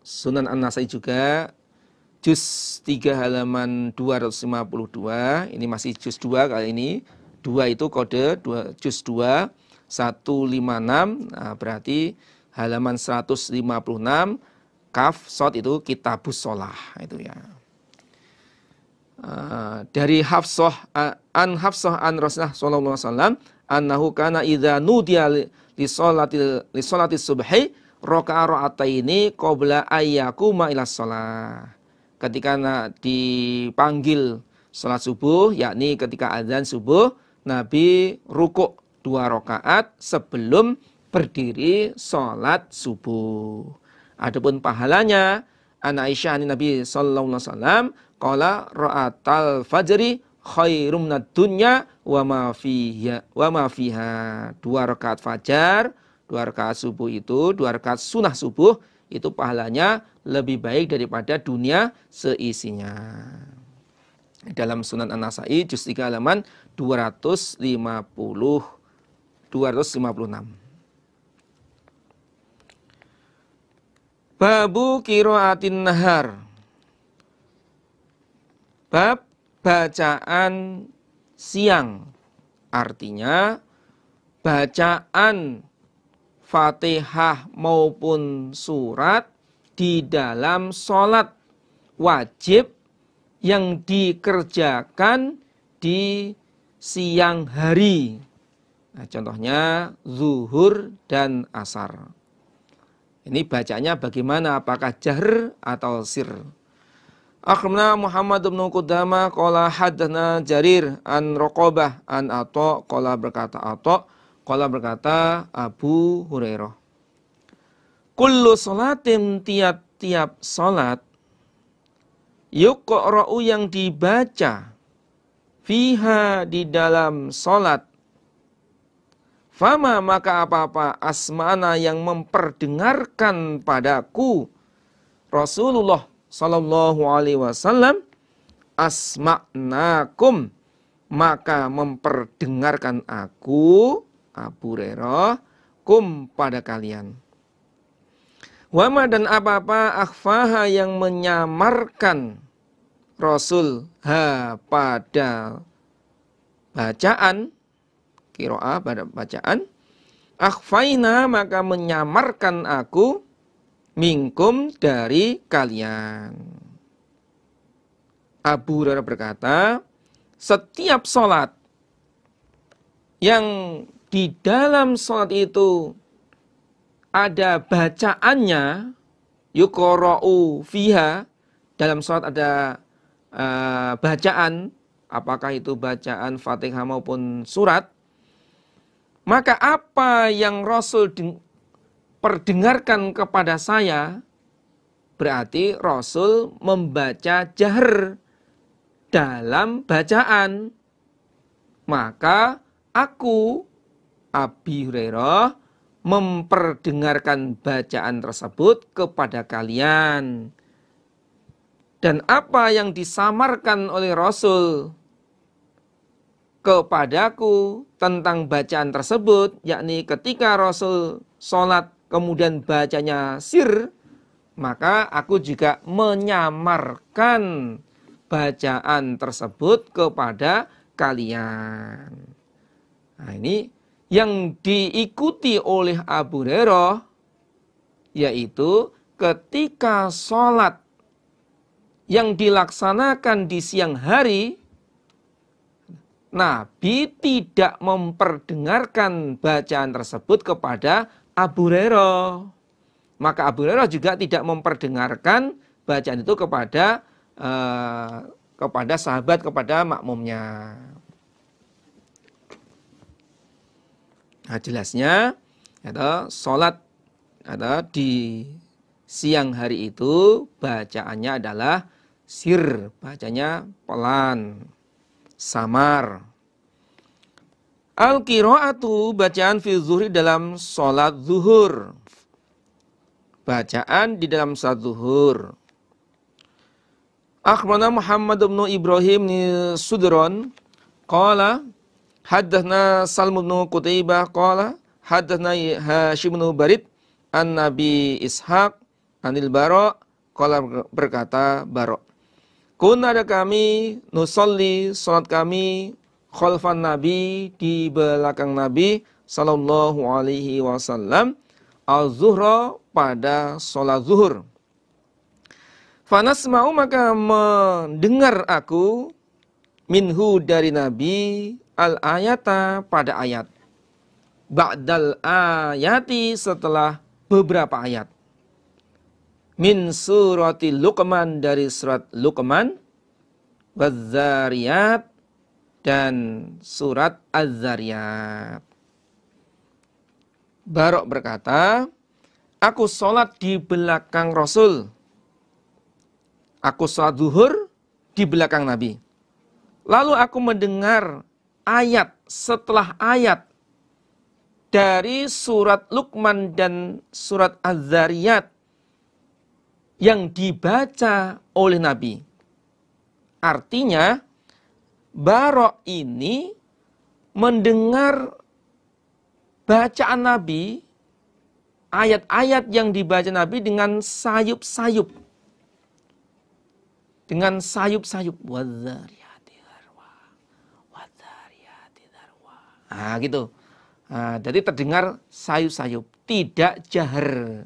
Sunan An-Nasai juga, juz 3 halaman 252, ini masih juz 2 kali ini, 2 itu kode, juz 2, 156, berarti halaman 156, kaf, sod itu kitabus sholah, itu ya. Dari Hafsah an Rasulullah sallallahu alaihi wasallam annahu kana idza nudiya li sholati subhi raka'a ra'ataini qabla ayyakuma ila shalah. Ketika dipanggil salat subuh, yakni ketika azan subuh, Nabi rukuk 2 rakaat sebelum berdiri salat subuh. Adapun pahalanya, an Aisyah Nabi sallallahu alaihi wasallam qala ra'atal fajri khairum minad dunya wa ma fiha. 2 rakaat fajar, 2 rakaat subuh itu, 2 rakaat sunnah subuh itu pahalanya lebih baik daripada dunia seisinya. Dalam Sunan An-Nasai juz 3 halaman 256. Babu qiraatin nahar. Bab bacaan siang, artinya bacaan Fatihah maupun surat di dalam sholat wajib yang dikerjakan di siang hari. Nah, contohnya zuhur dan asar. Ini bacanya bagaimana? Apakah jahr atau sir? Akhbarana Muhammad bin Qudamah qala hadatsana Jarir an Raqabah an Atha qala berkata Abu Hurairah, kullu salatin, tiap-tiap salat, yuqra'u yang dibaca, fiha di dalam salat, fama maka apa-apa, asma'ana yang memperdengarkan padaku Rasulullah sallallahu alaihi wasallam, asma'nakum maka memperdengarkan aku Abu Hurairah kum pada kalian. Wama dan apa-apa akhfaha yang menyamarkan Rasul ha pada bacaan, qiraah pada bacaan, akhfaina maka menyamarkan aku minkum dari kalian. Abu Hurairah berkata, setiap sholat yang di dalam sholat itu ada bacaannya, yuqra'u fiha, dalam sholat ada bacaan, apakah itu bacaan Fatihah maupun surat, maka apa yang Rasul perdengarkan kepada saya, berarti Rasul membaca jahar dalam bacaan. Maka aku, Abi Hurairah, memperdengarkan bacaan tersebut kepada kalian. Dan apa yang disamarkan oleh Rasul kepadaku tentang bacaan tersebut, yakni ketika Rasul sholat kemudian bacanya sir, maka aku juga menyamarkan bacaan tersebut kepada kalian. Nah, ini yang diikuti oleh Abu Hurairah, yaitu ketika sholat yang dilaksanakan di siang hari, Nabi tidak memperdengarkan bacaan tersebut kepada Abu Hurairah. Maka Abu Hurairah juga tidak memperdengarkan bacaan itu kepada sahabat, kepada makmumnya. Nah, jelasnya sholat di siang hari itu bacaannya adalah sir, bacanya pelan, samar. Al-qiraatu, bacaan fi zuhri dalam sholat zuhur. Bacaan di dalam sholat zuhur. Akhbarana Muhammad bin Ibrahim bin Sudron qala haddatsna Salm bin Qutaibah qala haddatsna Hashim bin Barid an Nabi Ishaq anil Bara qala, berkata Bara, kuna ada kami nusolli, salat kami khalfan Nabi, di belakang Nabi sallallahu alaihi wasallam, az-zuhra, pada salat zuhur. Fanasma'u, maka mendengar aku minhu, dari Nabi, al-ayata, pada ayat, ba'dal ayati, setelah beberapa ayat, min surati Luqman, dari surat Luqman, waz-zariyat, dan surat az-zariyat. Barok berkata, aku sholat di belakang Rasul. Aku sholat zuhur di belakang Nabi. Lalu aku mendengar ayat setelah ayat dari surat Luqman dan surat Az-Zariyat yang dibaca oleh Nabi. Artinya, Barok ini mendengar bacaan Nabi, ayat-ayat yang dibaca Nabi dengan sayup-sayup. Dengan sayup-sayup. Wadzariyati dzarwa, wadzariyati dzarwa. Nah, gitu. Nah, jadi terdengar sayup-sayup, tidak jahar,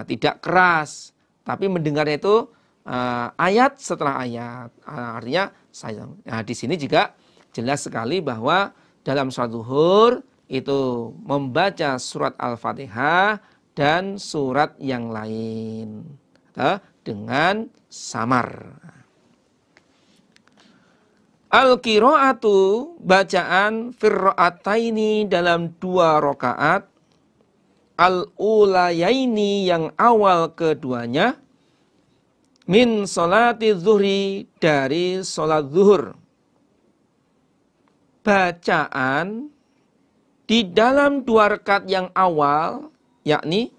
tidak keras, tapi mendengarnya itu ayat setelah ayat. Artinya sayup. Nah, di sini juga jelas sekali bahwa dalam sholat zuhur itu membaca surat Al-Fatihah dan surat yang lain dengan samar. Al-qiraatu, bacaan firra'ataini, dalam 2 rakaat, al-ulayaini, yang awal keduanya, min sholati zuhri, dari sholat zuhur. Bacaan di dalam 2 rakaat yang awal, yakni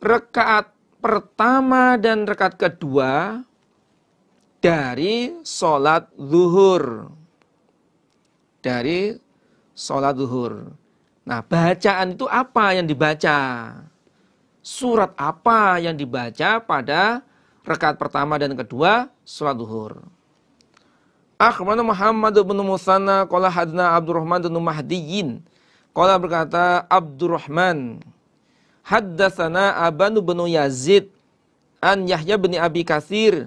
rakaat pertama dan rakaat kedua dari sholat zuhur. Dari sholat zuhur. Nah, bacaan itu apa yang dibaca? Surat apa yang dibaca pada rakaat pertama dan kedua sholat zuhur? Akhbarana Muhammad bin Musanna qala hadna Abdurrahman bin Mahdiyin. Qala berkata Abdurrahman, haddatsana Aban bin Yazid an Yahya bin Abi Katsir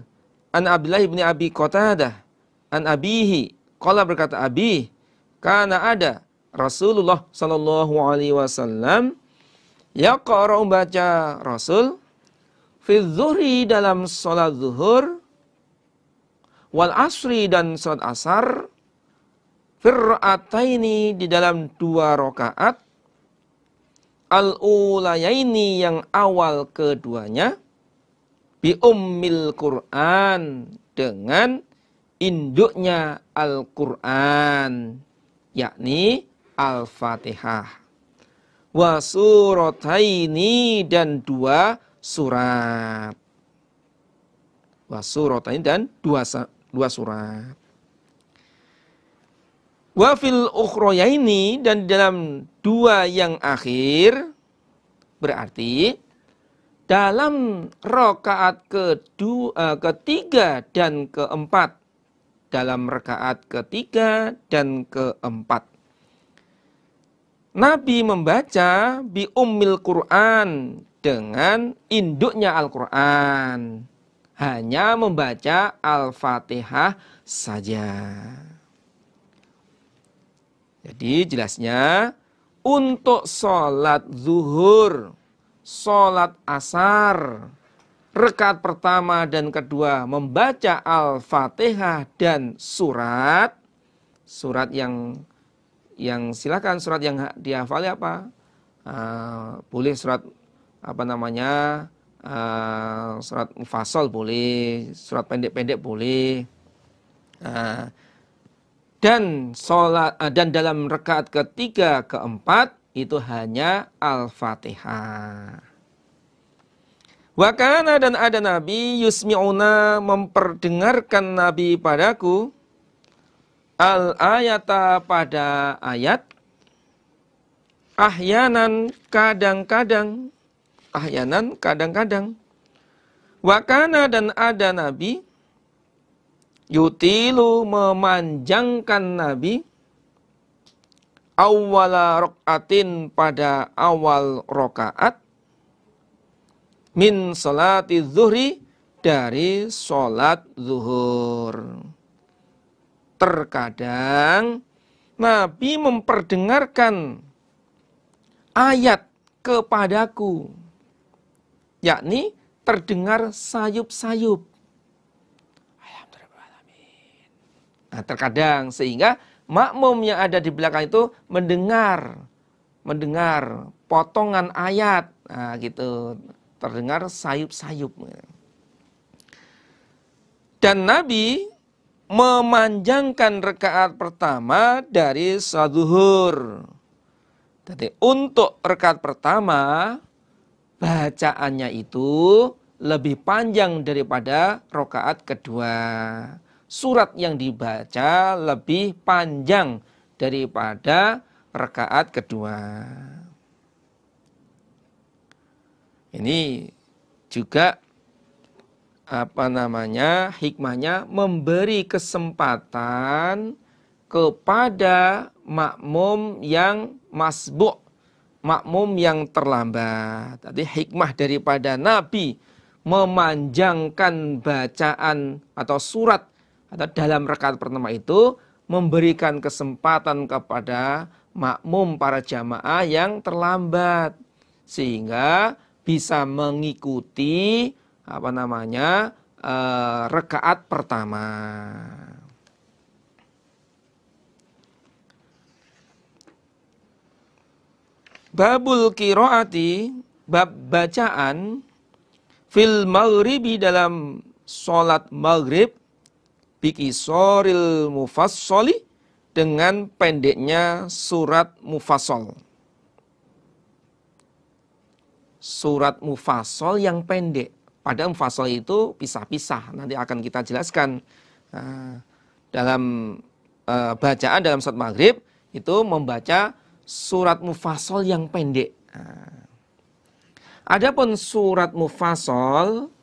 an Abdullah bin Abi Qatadah an abihi. Qala berkata abi, kana ada Rasulullah sallallahu alaihi wasallam yaqra'u baca Rasul fi dzuhri dalam salat zuhur wal asri dan salat asar fir'ataini di dalam 2 rakaat al-ulayaini yang awal keduanya bi ummil Qur'an dengan induknya Al-Qur'an yakni Al-Fatihah wa surataini dan 2 surat wa surataini dan 2 surat. Wa fil ukhrayaini dan dalam 2 yang akhir berarti dalam rakaat ketiga dan keempat. Dalam rakaat ketiga dan keempat. Nabi membaca bi ummil Qur'an dengan induknya Al-Qur'an. Hanya membaca Al-Fatihah saja. Jadi jelasnya untuk sholat zuhur, sholat asar, rakaat pertama dan kedua membaca Al-Fatihah dan surat yang silakan surat yang dihafal apa? Boleh surat surat mufassal boleh, surat pendek-pendek boleh. Dan dalam rakaat ketiga keempat itu hanya Al-Fatihah. Wa kana dan ada Nabi yusmi'una memperdengarkan Nabi padaku al-ayata pada ayat ahyanan kadang-kadang wa kana dan ada Nabi yutilu memanjangkan Nabi awwala rokaatin pada awal rokaat min salati zuhri dari sholat zuhur. Terkadang Nabi memperdengarkan ayat kepadaku, yakni terdengar sayup-sayup. Nah, terkadang sehingga makmum yang ada di belakang itu mendengar potongan ayat, nah, gitu, terdengar sayup-sayup. Dan Nabi memanjangkan rakaat pertama dari salat zuhur. Jadi untuk rakaat pertama bacaannya itu lebih panjang daripada rakaat kedua. Surat yang dibaca lebih panjang daripada rakaat kedua. Ini juga hikmahnya memberi kesempatan kepada makmum yang masbu', makmum yang terlambat. Tadi hikmah daripada Nabi memanjangkan bacaan atau surat atau dalam rakaat pertama itu memberikan kesempatan kepada makmum para jamaah yang terlambat sehingga bisa mengikuti rakaat pertama. Babul qiraati, bab bacaan fil maghribi dalam sholat maghrib bikisoril mufassali dengan pendeknya surat mufassal. Surat mufassal yang pendek. Padahal mufassal itu pisah-pisah. Nanti akan kita jelaskan. Dalam bacaan dalam sholat maghrib itu membaca surat mufassal yang pendek. Adapun surat mufassal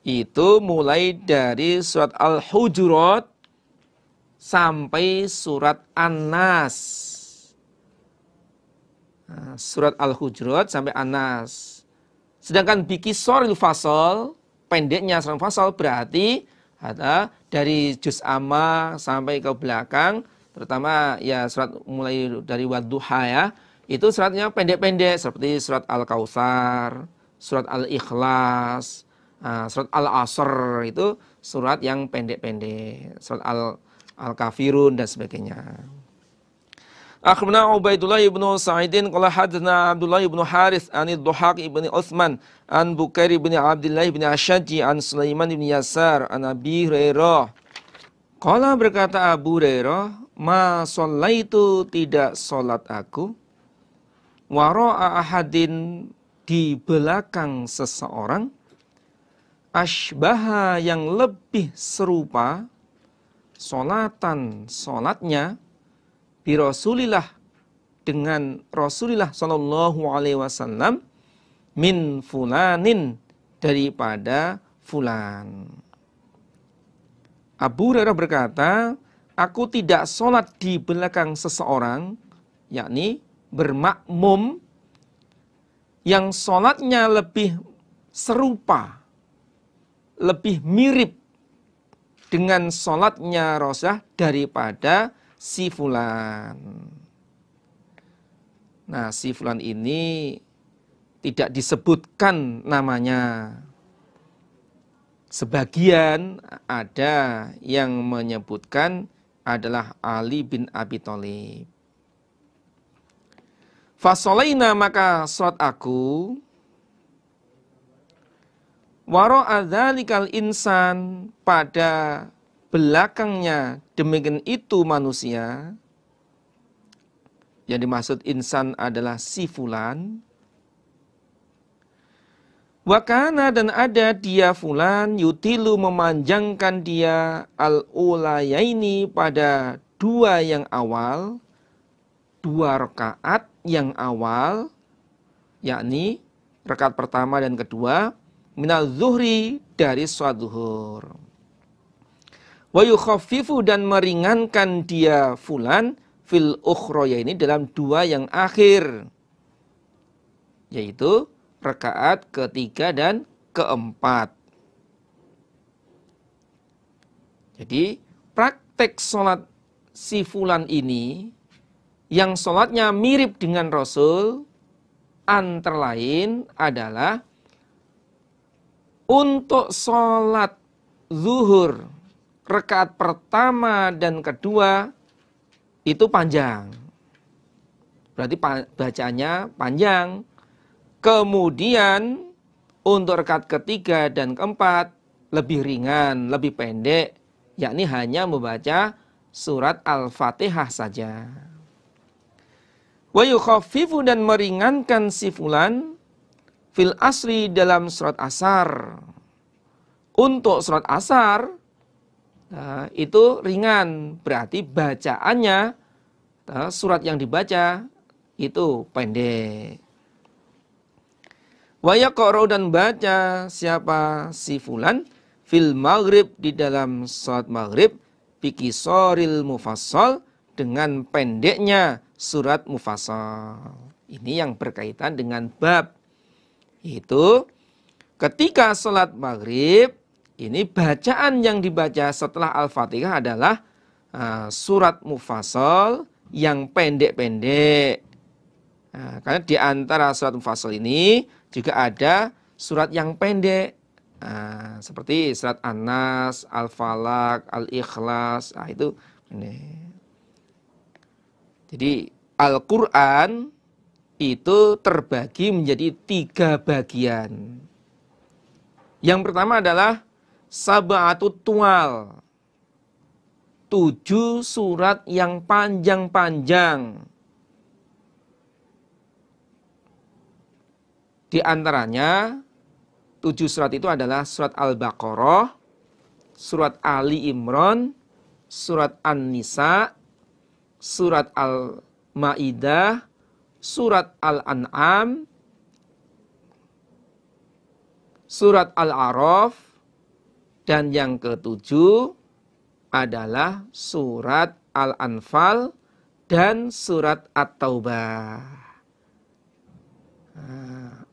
itu mulai dari surat Al-Hujurat sampai surat An-Nas. Nah, surat Al-Hujurat sampai An-Nas. Sedangkan bikisoril fasol, pendeknya surat fasol berarti ada dari juz amma sampai ke belakang, terutama ya surat mulai dari Wadduha ya, itu suratnya pendek-pendek seperti surat Al-Kautsar, surat Al-Ikhlas, surat Al-Asr itu surat yang pendek-pendek, surat Al-Kafirun dan sebagainya. Akhbarana Ubaidullah ibnu Sa'idin qala hadatsana Abdullah ibnu Harits an Ad-Dhahhak ibnu Utsman an Bukair ibnu Abdullah ibnu Asyajji an Sulaiman ibnu Yasar an Abi Hurairah. Qala berkata Abu Hurairah, ma shallaitu tidak salat aku wara'a ahadin di belakang seseorang asbaha yang lebih serupa salatnya bi Rasulillah dengan Rasulullah sallallahu alaihi wasallam min fulanin daripada fulan. Abu Hurairah berkata, aku tidak sholat di belakang seseorang, yakni bermakmum yang sholatnya lebih serupa, lebih mirip dengan sholatnya Rasulullah daripada si fulan. Nah, si fulan ini tidak disebutkan namanya. Sebagian ada yang menyebutkan adalah Ali bin Abi Thalib. Fasolaina maka sholat aku wara'a dzalikal insan pada belakangnya demikian itu manusia, yang dimaksud insan adalah si fulan. Wakana dan ada dia fulan yutilu memanjangkan dia al-ulayaini pada dua yang awal, dua rakaat yang awal, yakni rakaat pertama dan kedua minal zuhri dari sholat zuhur. Wa yukhaffifu dan meringankan dia fulan fil ukhroya ini dalam dua yang akhir, yaitu rakaat ketiga dan keempat. Jadi praktek sholat si fulan ini yang sholatnya mirip dengan Rasul antara lain adalah untuk sholat zuhur rakaat pertama dan kedua itu panjang. Berarti bacaannya panjang. Kemudian untuk rakaat ketiga dan keempat lebih ringan, lebih pendek, yakni hanya membaca surat Al-Fatihah saja. Wa yukhaffifu dan meringankan si fulan fil asri dalam surat asar. Untuk surat asar itu ringan, berarti bacaannya surat yang dibaca itu pendek. Wa yaqra'u dan baca siapa si fulan fil maghrib di dalam salat maghrib biqisoril mufassal dengan pendeknya surat mufassal. Ini yang berkaitan dengan bab. Itu ketika salat maghrib ini bacaan yang dibaca setelah Al-Fatihah adalah surat mufassal yang pendek-pendek. Nah, karena di antara surat mufassal ini juga ada surat yang pendek, seperti surat An-Nas, Al-Falaq, Al-Ikhlas, itu pendek. Jadi Al-Quran itu terbagi menjadi 3 bagian. Yang pertama adalah sab'atut tuwal, 7 surat yang panjang-panjang. Di antaranya 7 surat itu adalah surat Al-Baqarah, surat Ali Imran, surat An-Nisa, surat Al-Ma'idah, surat Al-An'am, surat Al-A'raf, dan yang ke-7 adalah surat Al-Anfal dan surat At-Taubah.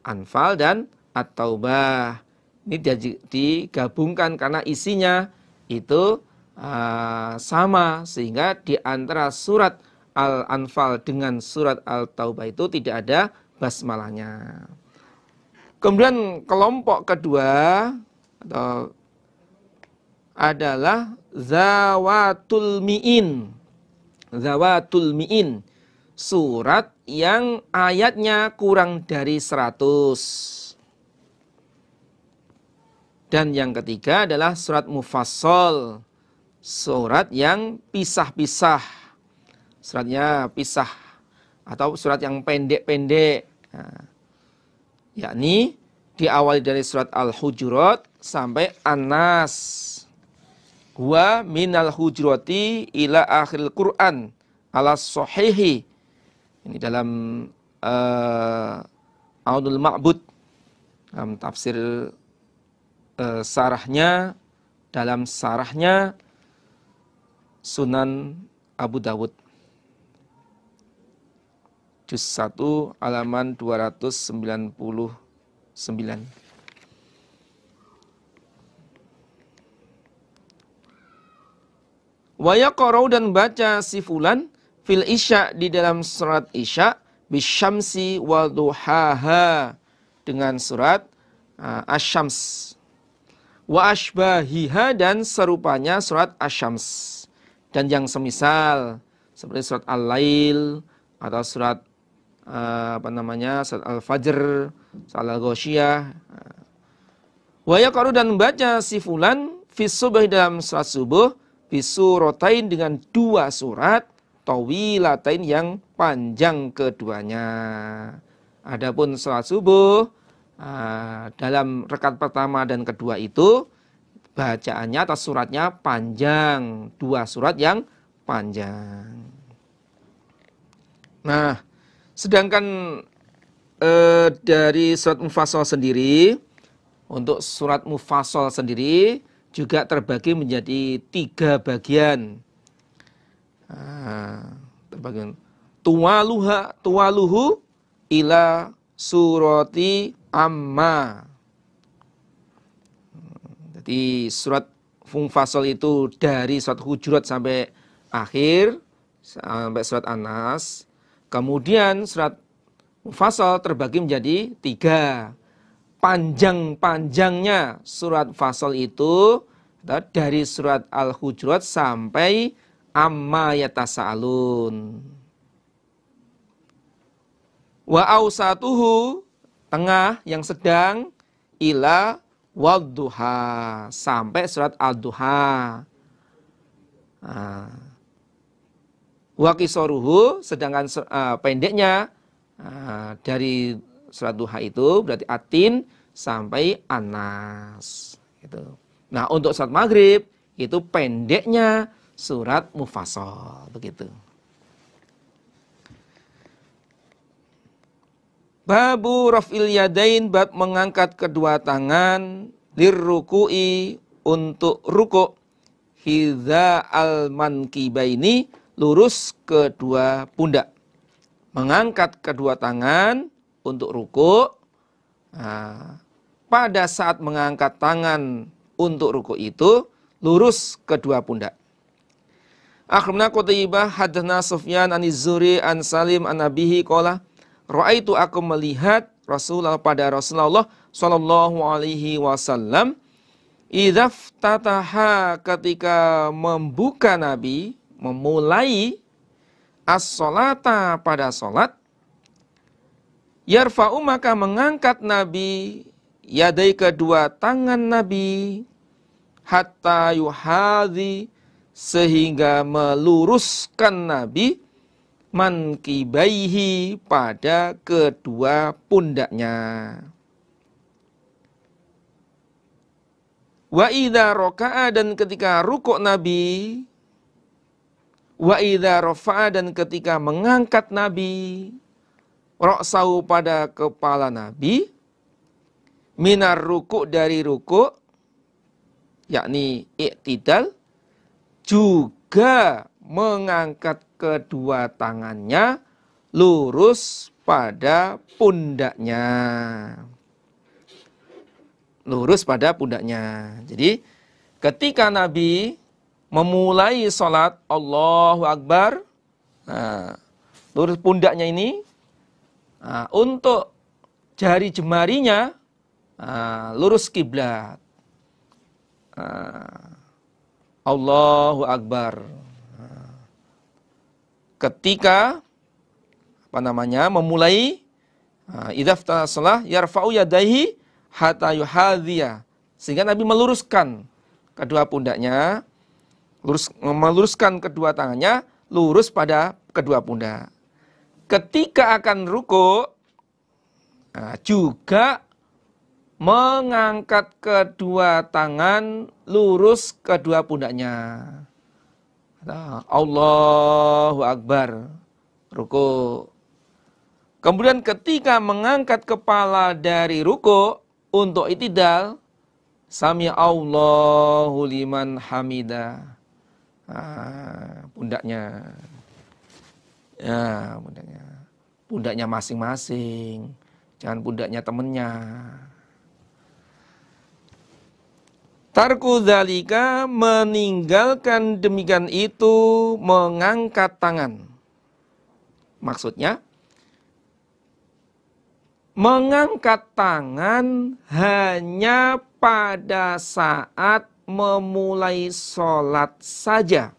Anfal dan At-Taubah. Ini digabungkan karena isinya itu sama, sehingga di antara surat Al-Anfal dengan surat Al-Taubah itu tidak ada basmalahnya. Kemudian kelompok kedua adalah Zawatul Mi'in. Zawatul Mi'in, surat yang ayatnya kurang dari 100. Dan yang ketiga adalah surat Mufassal, surat yang pisah-pisah. Suratnya pisah atau surat yang pendek-pendek. Yakni diawali dari surat Al-Hujurat sampai An-Nas. Wa minal hujurati ila akhiril Qur'an ala sahihi. Ini dalam Aunul Ma'bud, dalam tafsir sarahnya, dalam sarahnya Sunan Abu Dawud. Juz 1 halaman 299. Wa yaqra'u, dan baca si fulan fil isya, di dalam surat isya, bisyamsi wa duhaha, dengan surat asyams, wa ashbahiha, dan serupanya surat asyams, dan yang semisal seperti surat Al-Lail atau surat surat Al-Fajr, surat Al-Ghasyiyah. Wa yaqra'u, dan membaca si fulan fi subh, dalam surat subuh, bisuratain, dengan 2 surat, tawilatain, yang panjang keduanya. Adapun salat subuh dalam rakaat pertama dan kedua itu bacaannya atau suratnya panjang, 2 surat yang panjang. Nah, sedangkan dari surat Mufassal sendiri, untuk surat Mufassal sendiri juga terbagi menjadi 3 bagian. Tuwaluhu ila surati amma. Jadi surat Mufassal itu dari surat Hujurat sampai akhir, sampai surat An-Nas. Kemudian surat Mufassal terbagi menjadi 3. Panjang-panjangnya surat Mufassal itu dari surat Al-Hujurat sampai Amma Yatasa'alun. Wa awsatuhu, tengah yang sedang, ila wadduha, sampai surat Al-Duha. Wa qisaruhu, sedangkan pendeknya dari surat duha itu berarti Atin sampai An-Nas gitu. Nah, untuk surat Maghrib itu pendeknya surat Mufassal, begitu. Babu raf'il yadain, bab mengangkat kedua tangan, lirruku'i, untuk ruku', hidza al-mankibaini, lurus kedua pundak. Mengangkat kedua tangan untuk ruku'. Pada saat mengangkat tangan untuk ruku' itu lurus kedua pundak. Akhbarana Qutaibah hadatsana Sufyan an-Zuhri an Salim an Abihi qala raaitu, aku melihat Rasulullah, pada Rasulullah sallallahu alaihi wasallam, idzaftataha, ketika membuka Nabi, memulai as-salata, pada salat, yarfa'u, maka mengangkat Nabi, yadai, kedua tangan Nabi, hatta yuhadhi, sehingga meluruskan Nabi, mankibaihi, pada kedua pundaknya. Wa idza raka'a, dan ketika rukuk Nabi, wa idza rafa'a, dan ketika mengangkat Nabi, ra'sahu, pada kepala Nabi, minar ruku', dari ruku', yakni i'tidal, juga mengangkat kedua tangannya lurus pada pundaknya. Lurus pada pundaknya. Jadi ketika Nabi memulai sholat Allahu Akbar, lurus pundaknya ini, untuk jari jemarinya lurus kiblat. Allahu Akbar. Ketika memulai idza ftataha shalah yarfa'u yadayhi hatta yuhadhiya, sehingga Nabi meluruskan kedua pundaknya, meluruskan kedua tangannya lurus pada kedua pundak. Ketika akan ruku juga mengangkat kedua tangan lurus kedua pundaknya. Allahu Akbar, ruku. Kemudian ketika mengangkat kepala dari ruku untuk itidal, sami Allahu liman hamidah. Pundaknya. Ya, pundaknya masing-masing. Jangan pundaknya temennya. Tarku dzalika, meninggalkan demikian itu, mengangkat tangan. Maksudnya, mengangkat tangan hanya pada saat memulai sholat saja.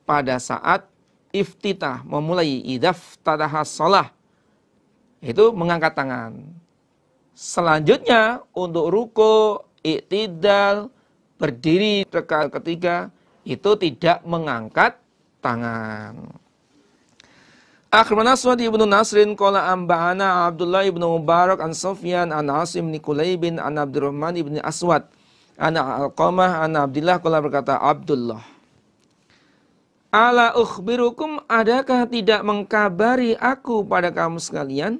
Pada saat iftitah, memulai idza ftataha shalah, itu mengangkat tangan. Selanjutnya untuk ruku, i'tidal, berdiri rakaat ketiga, itu tidak mengangkat tangan. Akhbarana Aswad ibnu Nasrin qala amba'ana Abdullah ibnu Mubarak an Sufyan an Asim bin Qulaibin an Abdurrahman ibn Aswad ana Alqamah an Abdillah qala, berkata Abdullah, ala ukhbirukum, adakah tidak mengkabari aku pada kamu sekalian,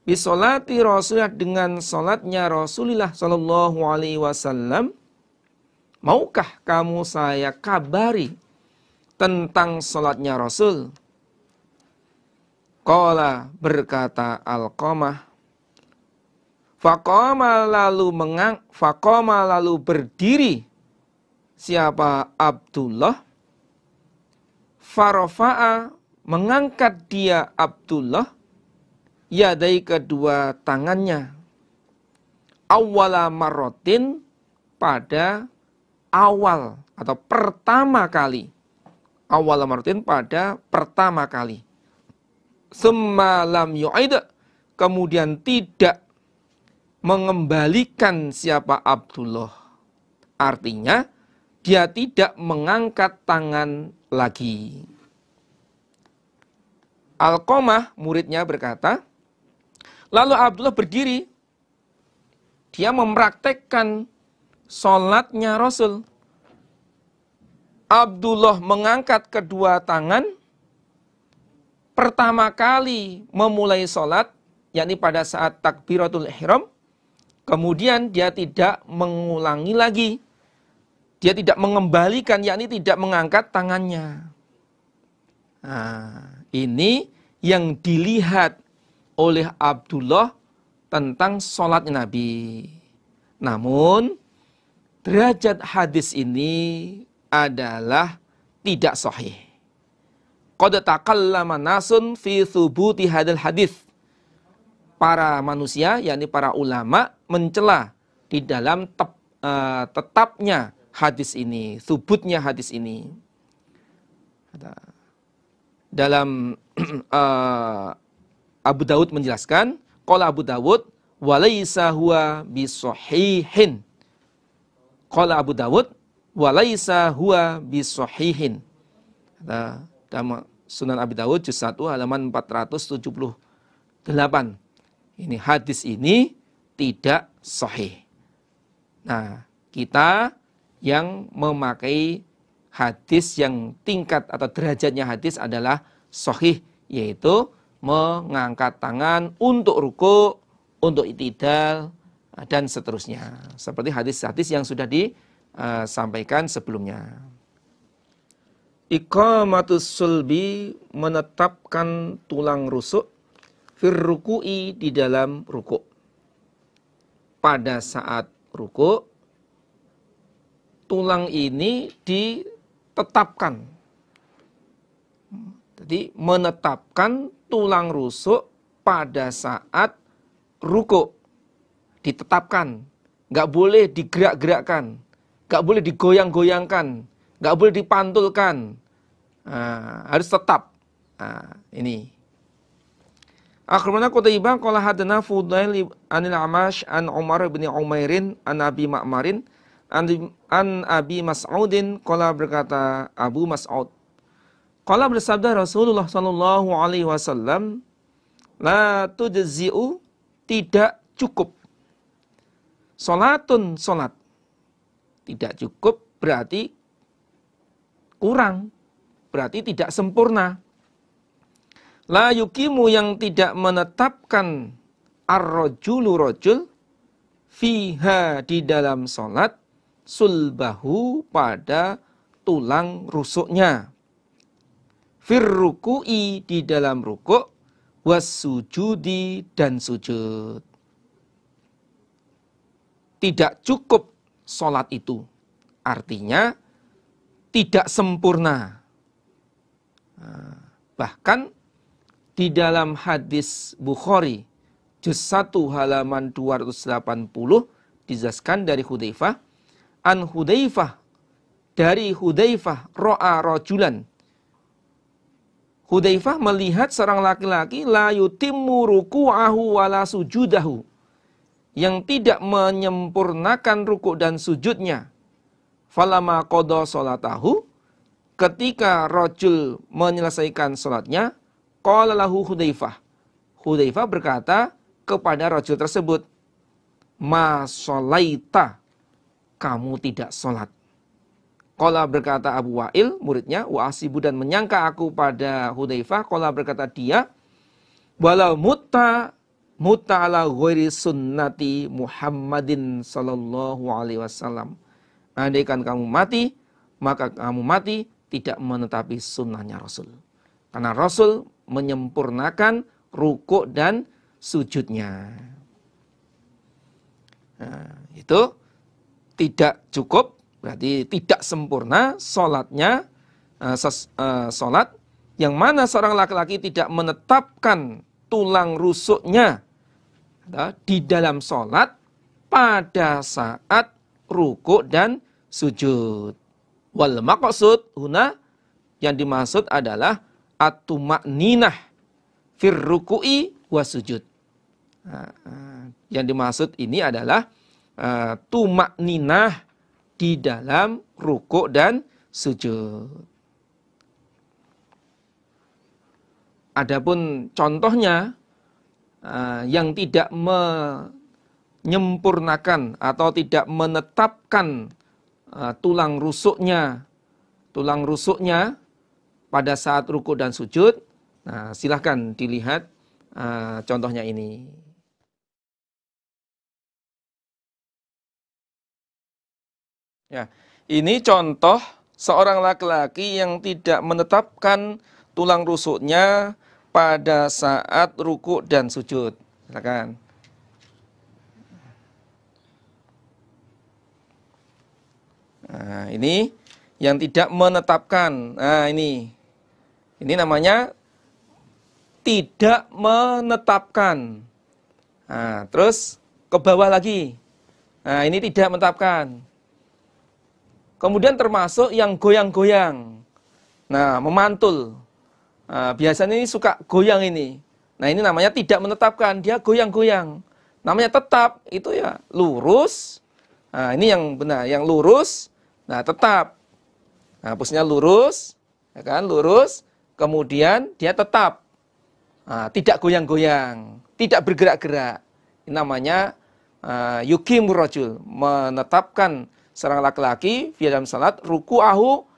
bisolati Rasulullah, dengan solatnya Rasulullah sallallahu alaihi wasallam. Maukah kamu saya kabari tentang solatnya Rasul? Qala, berkata Alqamah, faqama lalu berdiri siapa Abdullah, farafa'a, mengangkat dia Abdullah, yadai, kedua tangannya, awwala marrotin, pada awal atau pertama kali, awwala marrotin, pada pertama kali, summa lam yu'id, kemudian tidak mengembalikan siapa Abdullah, artinya dia tidak mengangkat tangan lagi. Alqamah, muridnya, berkata, lalu Abdullah berdiri, dia mempraktekkan sholatnya Rasul. Abdullah mengangkat kedua tangan pertama kali memulai sholat, yakni pada saat takbiratul ihram. Kemudian dia tidak mengulangi lagi, dia tidak mengembalikan, yakni tidak mengangkat tangannya. Nah, ini yang dilihat oleh Abdullah tentang sholatnya Nabi. Namun derajat hadis ini adalah tidak sahih. Qad taqallama nasun fi thubuti hadal hadis. Para manusia, yakni para ulama, mencela di dalam tetapnya hadis ini, thubutnya hadis ini. Dalam Abu Dawud menjelaskan, qala Abu Dawud walaysa huwa bisahihin. Qala Abu Dawud walaysa huwa bisahihin. Dalam Sunan Abi Dawud juz 1 halaman 478. Ini hadis ini tidak sahih. Nah, kita yang memakai hadis yang tingkat atau derajatnya hadis adalah sahih, yaitu mengangkat tangan untuk ruku, untuk itidal, dan seterusnya. Seperti hadis-hadis yang sudah sampaikan sebelumnya. Iqamatus sulbi, menetapkan tulang rusuk, fir ruku'i, di dalam rukuk. Pada saat rukuk, tulang ini ditetapkan. Jadi menetapkan tulang rusuk pada saat rukuk. Ditetapkan. Nggak boleh digerak-gerakkan. Nggak boleh digoyang-goyangkan. Nggak boleh dipantulkan. Harus tetap. Ini. Akhbarana Qutaibah qala hadana Fudail anil Amash an Umar bin Umairin an Abi Ma'marin an Abi Mas'udin qala, berkata Abu Mas'ud, qala, bersabda Rasulullah sallallahu alaihi wasallam, la tujzi'u, tidak cukup, salatun, salat. Tidak cukup berarti kurang, berarti tidak sempurna. La yukimu, yang tidak menetapkan, ar-rajulu, rajul, fiha, di dalam salat, sulbahu, pada tulang rusuknya, fir ruku'i, di dalam rukuk, was sujudi, dan sujud. Tidak cukup salat itu, artinya tidak sempurna. Bahkan di dalam hadis Bukhari juz 1 halaman 280 dijelaskan dari Hudzaifah, an Hudzaifah, dari Hudzaifah, ro'a rajulan, Hudzaifah melihat seorang laki-laki, la yutimmu ruku'ahu wala sujudahu, yang tidak menyempurnakan rukuk dan sujudnya. Falama qada salatahu, ketika rajul menyelesaikan salatnya, qala lahu Hudzaifah, Hudzaifah berkata kepada rajul tersebut, ma sholaita, kamu tidak salat. Qala, berkata Abu Wa'il, muridnya, wa asibu, dan menyangka aku pada Hudzaifah, qala, berkata dia, walau mutta ala ghairi sunnati Muhammadin sallallahu alaihi wasallam. Andaikan kamu mati, maka kamu mati tidak menetapi sunnahnya Rasul. Karena Rasul menyempurnakan rukuk dan sujudnya. Itu tidak cukup, berarti tidak sempurna sholatnya, sholat yang mana seorang laki-laki tidak menetapkan tulang rusuknya di dalam sholat pada saat rukuk dan sujud. Wal maqsud huna, yang dimaksud adalah at-tuma'ninah fir ruku'i was sujud. Yang dimaksud ini adalah tuma'ninah di dalam rukuk dan sujud. Adapun contohnya yang tidak menyempurnakan atau tidak menetapkan tulang rusuknya pada saat rukuk dan sujud, nah silahkan dilihat contohnya ini. Ya, ini contoh seorang laki-laki yang tidak menetapkan tulang rusuknya pada saat rukuk dan sujud. Silakan. Nah, ini yang tidak menetapkan. Nah, ini namanya tidak menetapkan. Nah, terus ke bawah lagi. Nah, ini tidak menetapkan. Kemudian termasuk yang goyang-goyang. Nah, memantul. Nah, biasanya ini suka goyang ini. Nah, ini namanya tidak menetapkan, dia goyang-goyang. Namanya tetap, itu ya lurus. Nah, ini yang benar, yang lurus. Nah, tetap. Nah, pusnya lurus, ya kan, lurus. Kemudian dia tetap. Nah, tidak goyang-goyang, tidak bergerak-gerak. Ini namanya yuqimur rajul, menetapkan seorang laki-laki di dalam salat ruku'ahu,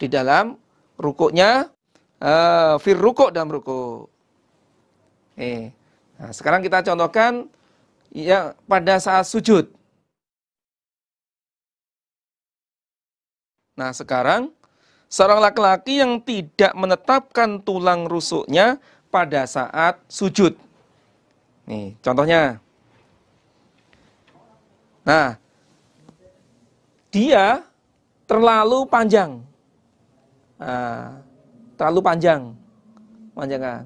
di dalam rukuknya, fir rukuk, dalam rukuk. Nah, sekarang kita contohkan ya pada saat sujud. Nah, sekarang seorang laki-laki yang tidak menetapkan tulang rusuknya pada saat sujud. Nih, contohnya. Nah, dia terlalu panjang. Nah, terlalu panjang. Panjangkan.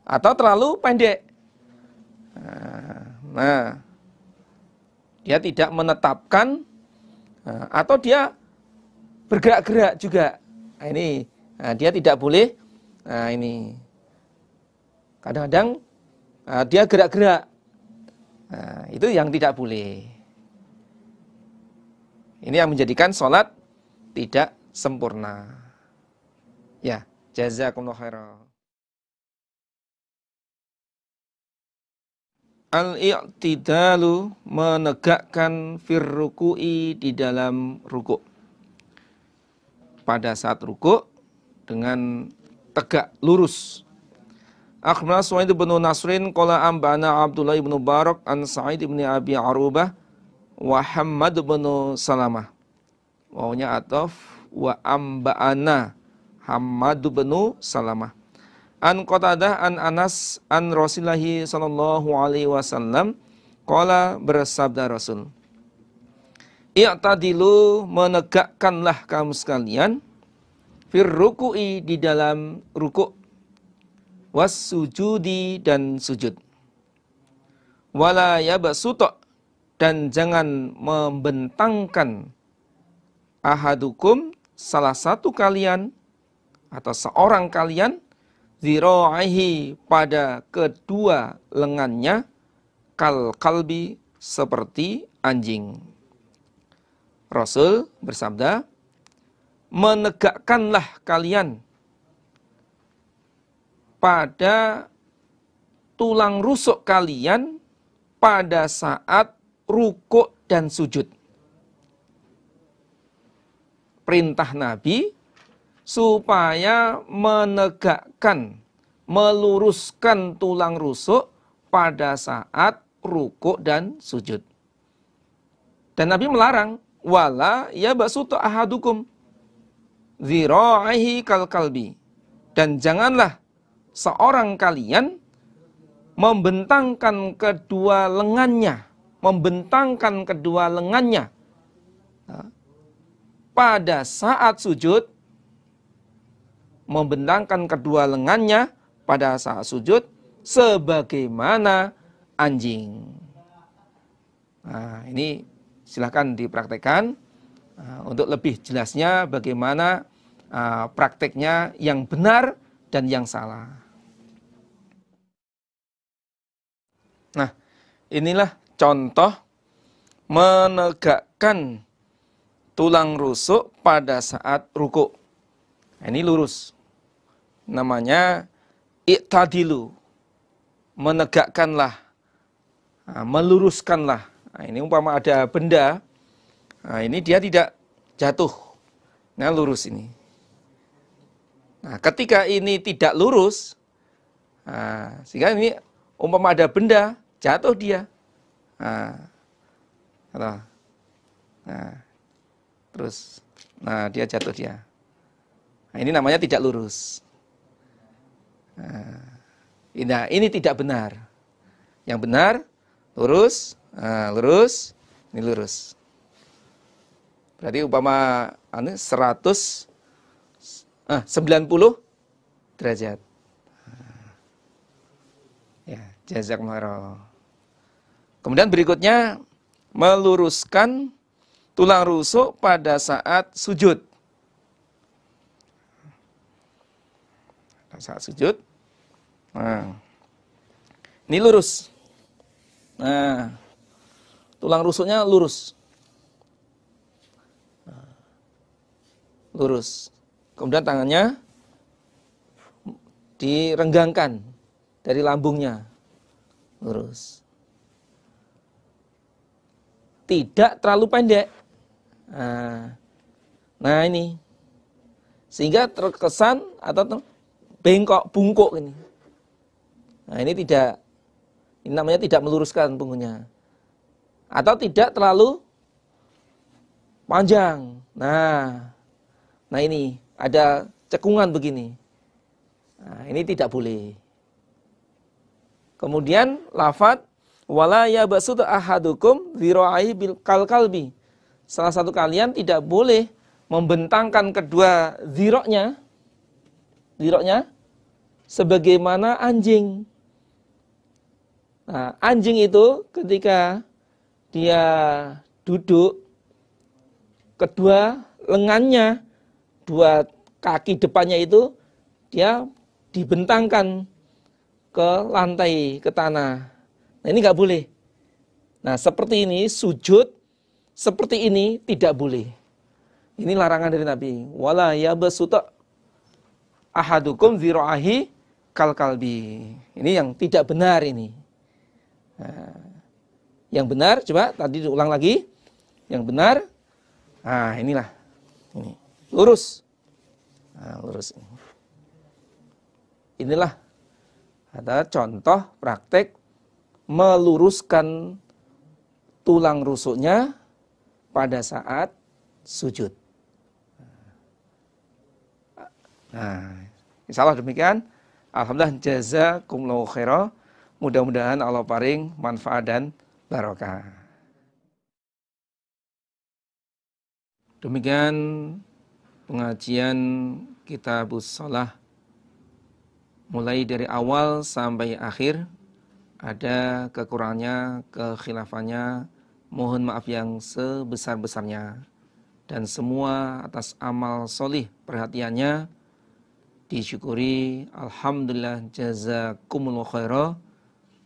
Atau terlalu pendek. Nah, dia tidak menetapkan atau dia bergerak-gerak juga. Nah, ini dia tidak boleh. Nah, ini kadang-kadang dia gerak-gerak. Nah, itu yang tidak boleh. Ini yang menjadikan sholat tidak sempurna. Ya, jazakumullah khairan. Al-i'tidalu, menegakkan firruku'i, di dalam rukuk. Pada saat rukuk dengan tegak lurus. Akhbarana Suhaid bin Nasrin qala ambana Abdullah bin Barak an Sa'id bin Abi Arubah wa Hammad bin Salamah. Wawunya ataf wa amba'ana Hammad bin Salamah. An Qatadah an Anas an Rasulillahi sallallahu alaihi wasallam qala, bersabda Rasul, i'tadilu, menegakkanlah kamu sekalian, fir ruku'i, di dalam rukuk, was sujudi, dan sujud, wala yabsutu, dan jangan membentangkan, ahadukum, salah satu kalian atau seorang kalian, zira'ihi, pada kedua lengannya, kal kalbi, seperti anjing. Rasul bersabda, menegakkanlah kalian pada tulang rusuk kalian pada saat rukuk dan sujud. Perintah Nabi supaya menegakkan, meluruskan tulang rusuk pada saat rukuk dan sujud. Dan Nabi melarang, wala yabsutu ahadukum zira'ihi kal kalbi, dan janganlah seorang kalian membentangkan kedua lengannya, pada saat sujud, membentangkan kedua lengannya pada saat sujud sebagaimana anjing. Nah, ini silakan dipraktekkan untuk lebih jelasnya bagaimana prakteknya yang benar dan yang salah. Nah, inilah contoh menegakkan tulang rusuk pada saat rukuk. Nah, ini lurus. Namanya i'tadilu, menegakkanlah, meluruskanlah. Nah, ini umpama ada benda, nah, ini dia tidak jatuh, nah lurus ini. Nah, ketika ini tidak lurus, sehingga ini umpama ada benda, jatuh dia. Terus, dia jatuh dia. Nah, ini namanya tidak lurus. Nah, ini tidak benar. Yang benar, lurus, lurus, ini lurus. Berarti umpama 90 derajat. Ya, jazakumullah. Kemudian berikutnya, meluruskan tulang rusuk pada saat sujud. Saat sujud, ini lurus. Nah, tulang rusuknya lurus. Lurus. Kemudian tangannya direnggangkan dari lambungnya. Lurus. Tidak terlalu pendek. Nah ini. Sehingga terkesan atau bengkok, bungkuk ini. Nah, ini namanya tidak meluruskan punggungnya. Atau tidak terlalu panjang. Nah ini ada cekungan begini. Nah, ini tidak boleh. Kemudian lafadz wala yabsut ahadukum dzira'i bil kalbi. Salah satu kalian tidak boleh membentangkan kedua dzira'nya sebagaimana anjing. Nah, anjing itu ketika dia duduk, kedua lengannya, dua kaki depannya itu dia dibentangkan ke lantai, ke tanah. Nah ini nggak boleh. Nah seperti ini sujud, seperti ini tidak boleh. Ini larangan dari Nabi. Wala yabsuta ahadukum dzira'i kalbi. Ini yang tidak benar ini. Nah, yang benar, coba tadi diulang lagi. Yang benar, nah inilah. Ini. Lurus. Nah, lurus. Inilah ada contoh praktek meluruskan tulang rusuknya pada saat sujud. Nah, insyaallah demikian. Alhamdulillah jazakumullahu khairan. Mudah-mudahan Allah paring manfaat dan barokah. Demikian pengajian Kitabus Shalah mulai dari awal sampai akhir. Ada kekurangannya, kekhilafannya, mohon maaf yang sebesar-besarnya. Dan semua atas amal solih perhatiannya disyukuri. Alhamdulillah jazakumullahu khairan.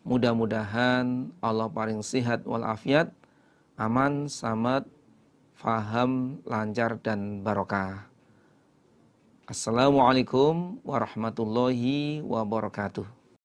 Mudah-mudahan Allah paling sehat walafiat, aman, selamat, faham, lancar dan barokah. Assalamualaikum warahmatullahi wabarakatuh.